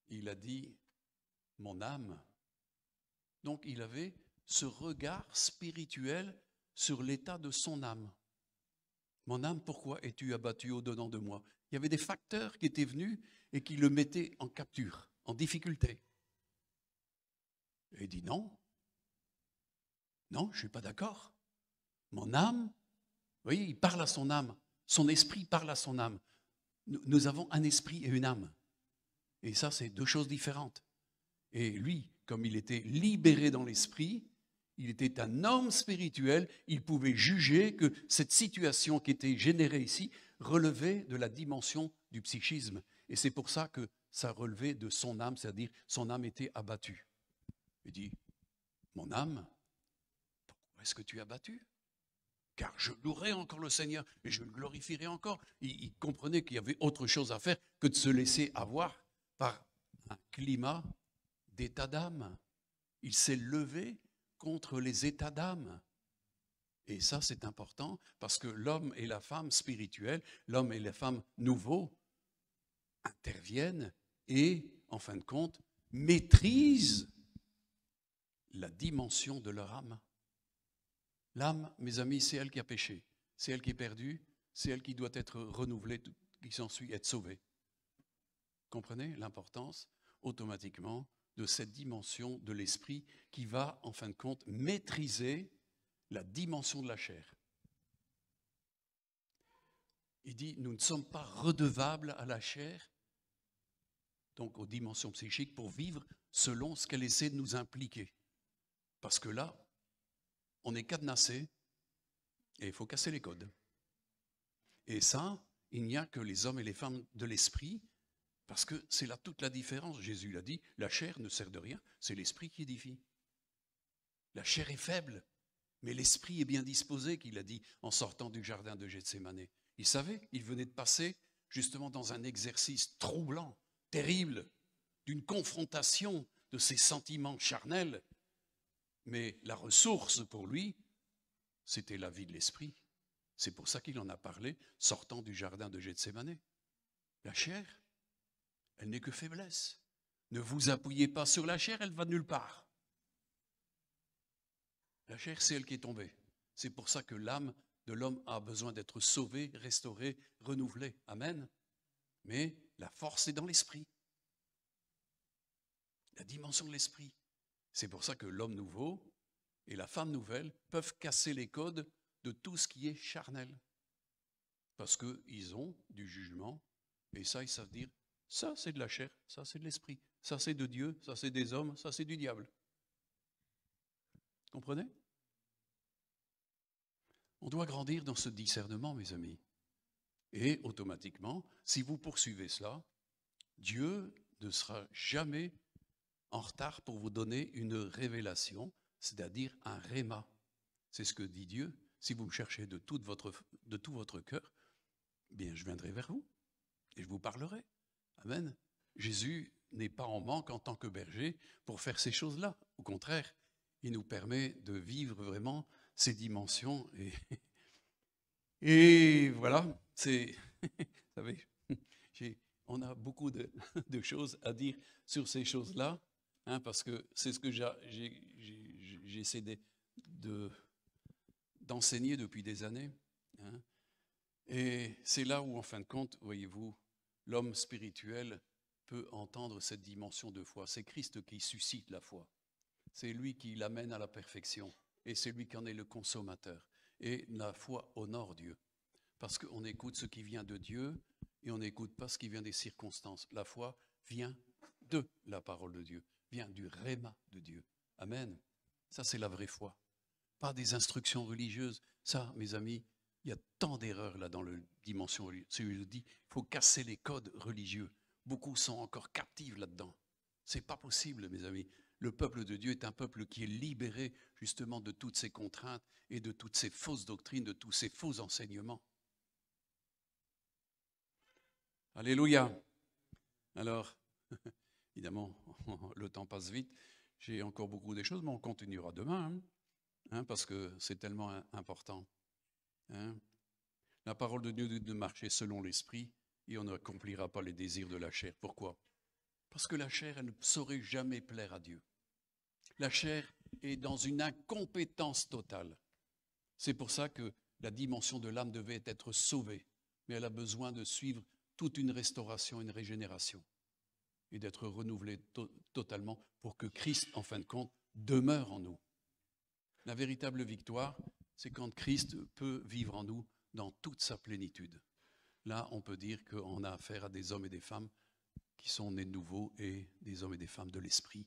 il a dit « mon âme ». Donc il avait ce regard spirituel sur l'état de son âme. Mon âme, pourquoi es-tu abattu au-dedans de moi? Il y avait des facteurs qui étaient venus et qui le mettaient en capture, en difficulté. Et il dit non, je ne suis pas d'accord. Mon âme, vous voyez, il parle à son âme, son esprit parle à son âme. Nous avons un esprit et une âme. Et ça, c'est deux choses différentes. Et lui, comme il était libéré dans l'esprit, il était un homme spirituel, il pouvait juger que cette situation qui était générée ici relevait de la dimension du psychisme. Et c'est pour ça que ça relevait de son âme, c'est-à-dire son âme était abattue. Il dit, mon âme, pourquoi est-ce que tu es abattue? Car je louerai encore le Seigneur et je le glorifierai encore. Il comprenait qu'il y avait autre chose à faire que de se laisser avoir par un climat d'état d'âme. Il s'est levé contre les états d'âme. Et ça, c'est important parce que l'homme et la femme spirituelle, l'homme et la femme nouveaux interviennent et, en fin de compte, maîtrisent la dimension de leur âme. L'âme, mes amis, c'est elle qui a péché. C'est elle qui est perdue. C'est elle qui doit être renouvelée, qui s'ensuit être sauvée. Comprenez l'importance automatiquement de cette dimension de l'esprit qui va, en fin de compte, maîtriser la dimension de la chair. Il dit, nous ne sommes pas redevables à la chair, donc aux dimensions psychiques, pour vivre selon ce qu'elle essaie de nous impliquer. Parce que là, on est cadenassé et il faut casser les codes. Et ça, il n'y a que les hommes et les femmes de l'esprit, parce que c'est là toute la différence. Jésus l'a dit, la chair ne sert de rien, c'est l'esprit qui édifie. La chair est faible, mais l'esprit est bien disposé, qu'il a dit en sortant du jardin de Gethsémane. Il savait, il venait de passer justement dans un exercice troublant, terrible, d'une confrontation de ses sentiments charnels. Mais la ressource pour lui, c'était la vie de l'esprit. C'est pour ça qu'il en a parlé, sortant du jardin de Gethsémane. La chair, elle n'est que faiblesse. Ne vous appuyez pas sur la chair, elle va nulle part. La chair, c'est elle qui est tombée. C'est pour ça que l'âme de l'homme a besoin d'être sauvée, restaurée, renouvelée. Amen. Mais la force est dans l'esprit. La dimension de l'esprit. C'est pour ça que l'homme nouveau et la femme nouvelle peuvent casser les codes de tout ce qui est charnel. Parce qu'ils ont du jugement, et ça, ils savent dire, ça c'est de la chair, ça c'est de l'esprit, ça c'est de Dieu, ça c'est des hommes, ça c'est du diable. Comprenez? On doit grandir dans ce discernement, mes amis. Et automatiquement, si vous poursuivez cela, Dieu ne sera jamais en retard pour vous donner une révélation, c'est-à-dire un réma. C'est ce que dit Dieu. Si vous me cherchez de tout votre cœur, bien, je viendrai vers vous et je vous parlerai. Amen. Jésus n'est pas en manque en tant que berger pour faire ces choses-là. Au contraire, il nous permet de vivre vraiment ces dimensions. Et voilà, c'est, vous savez, on a beaucoup de choses à dire sur ces choses-là, hein, parce que c'est ce que j'essaie d'enseigner depuis des années. Hein. Et c'est là où, en fin de compte, voyez-vous, l'homme spirituel peut entendre cette dimension de foi. C'est Christ qui suscite la foi. C'est lui qui l'amène à la perfection. Et c'est lui qui en est le consommateur. Et la foi honore Dieu. Parce qu'on écoute ce qui vient de Dieu et on n'écoute pas ce qui vient des circonstances. La foi vient de la parole de Dieu, vient du réma de Dieu. Amen. Ça, c'est la vraie foi. Pas des instructions religieuses. Ça, mes amis, il y a tant d'erreurs là dans la dimension religieuse. Celui dit, il faut casser les codes religieux. Beaucoup sont encore captifs là-dedans. C'est pas possible, mes amis. Le peuple de Dieu est un peuple qui est libéré justement de toutes ces contraintes et de toutes ces fausses doctrines, de tous ces faux enseignements. Alléluia. Alors, évidemment, le temps passe vite. J'ai encore beaucoup de choses, mais on continuera demain, hein, parce que c'est tellement important. Hein. La parole de Dieu dit de marcher selon l'esprit et on n'accomplira pas les désirs de la chair. Pourquoi? Parce que la chair, elle ne saurait jamais plaire à Dieu. La chair est dans une incompétence totale. C'est pour ça que la dimension de l'âme devait être sauvée, mais elle a besoin de suivre toute une restauration, une régénération, et d'être renouvelée totalement pour que Christ, en fin de compte, demeure en nous. La véritable victoire, c'est quand Christ peut vivre en nous dans toute sa plénitude. Là, on peut dire qu'on a affaire à des hommes et des femmes qui sont nés de nouveau et des hommes et des femmes de l'esprit,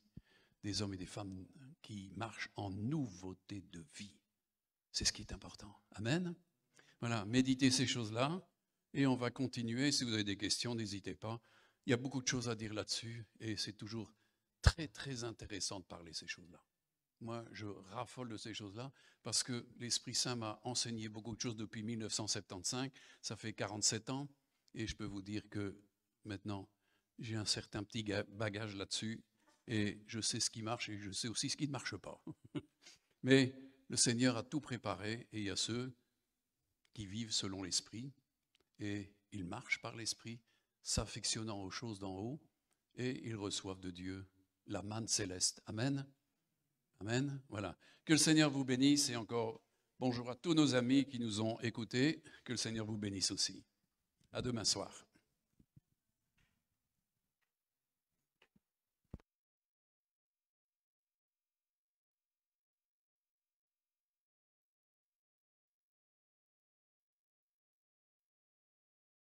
des hommes et des femmes qui marchent en nouveauté de vie. C'est ce qui est important. Amen. Voilà, méditez ces choses-là et on va continuer. Si vous avez des questions, n'hésitez pas. Il y a beaucoup de choses à dire là-dessus et c'est toujours très, très intéressant de parler ces choses-là. Moi, je raffole de ces choses-là parce que l'Esprit Saint m'a enseigné beaucoup de choses depuis 1975. Ça fait 47 ans et je peux vous dire que maintenant, j'ai un certain petit bagage là-dessus et je sais ce qui marche et je sais aussi ce qui ne marche pas. Mais le Seigneur a tout préparé et il y a ceux qui vivent selon l'Esprit et ils marchent par l'Esprit, s'affectionnant aux choses d'en haut et ils reçoivent de Dieu la manne céleste. Amen. Amen. Voilà. Que le Seigneur vous bénisse et encore bonjour à tous nos amis qui nous ont écoutés. Que le Seigneur vous bénisse aussi. À demain soir.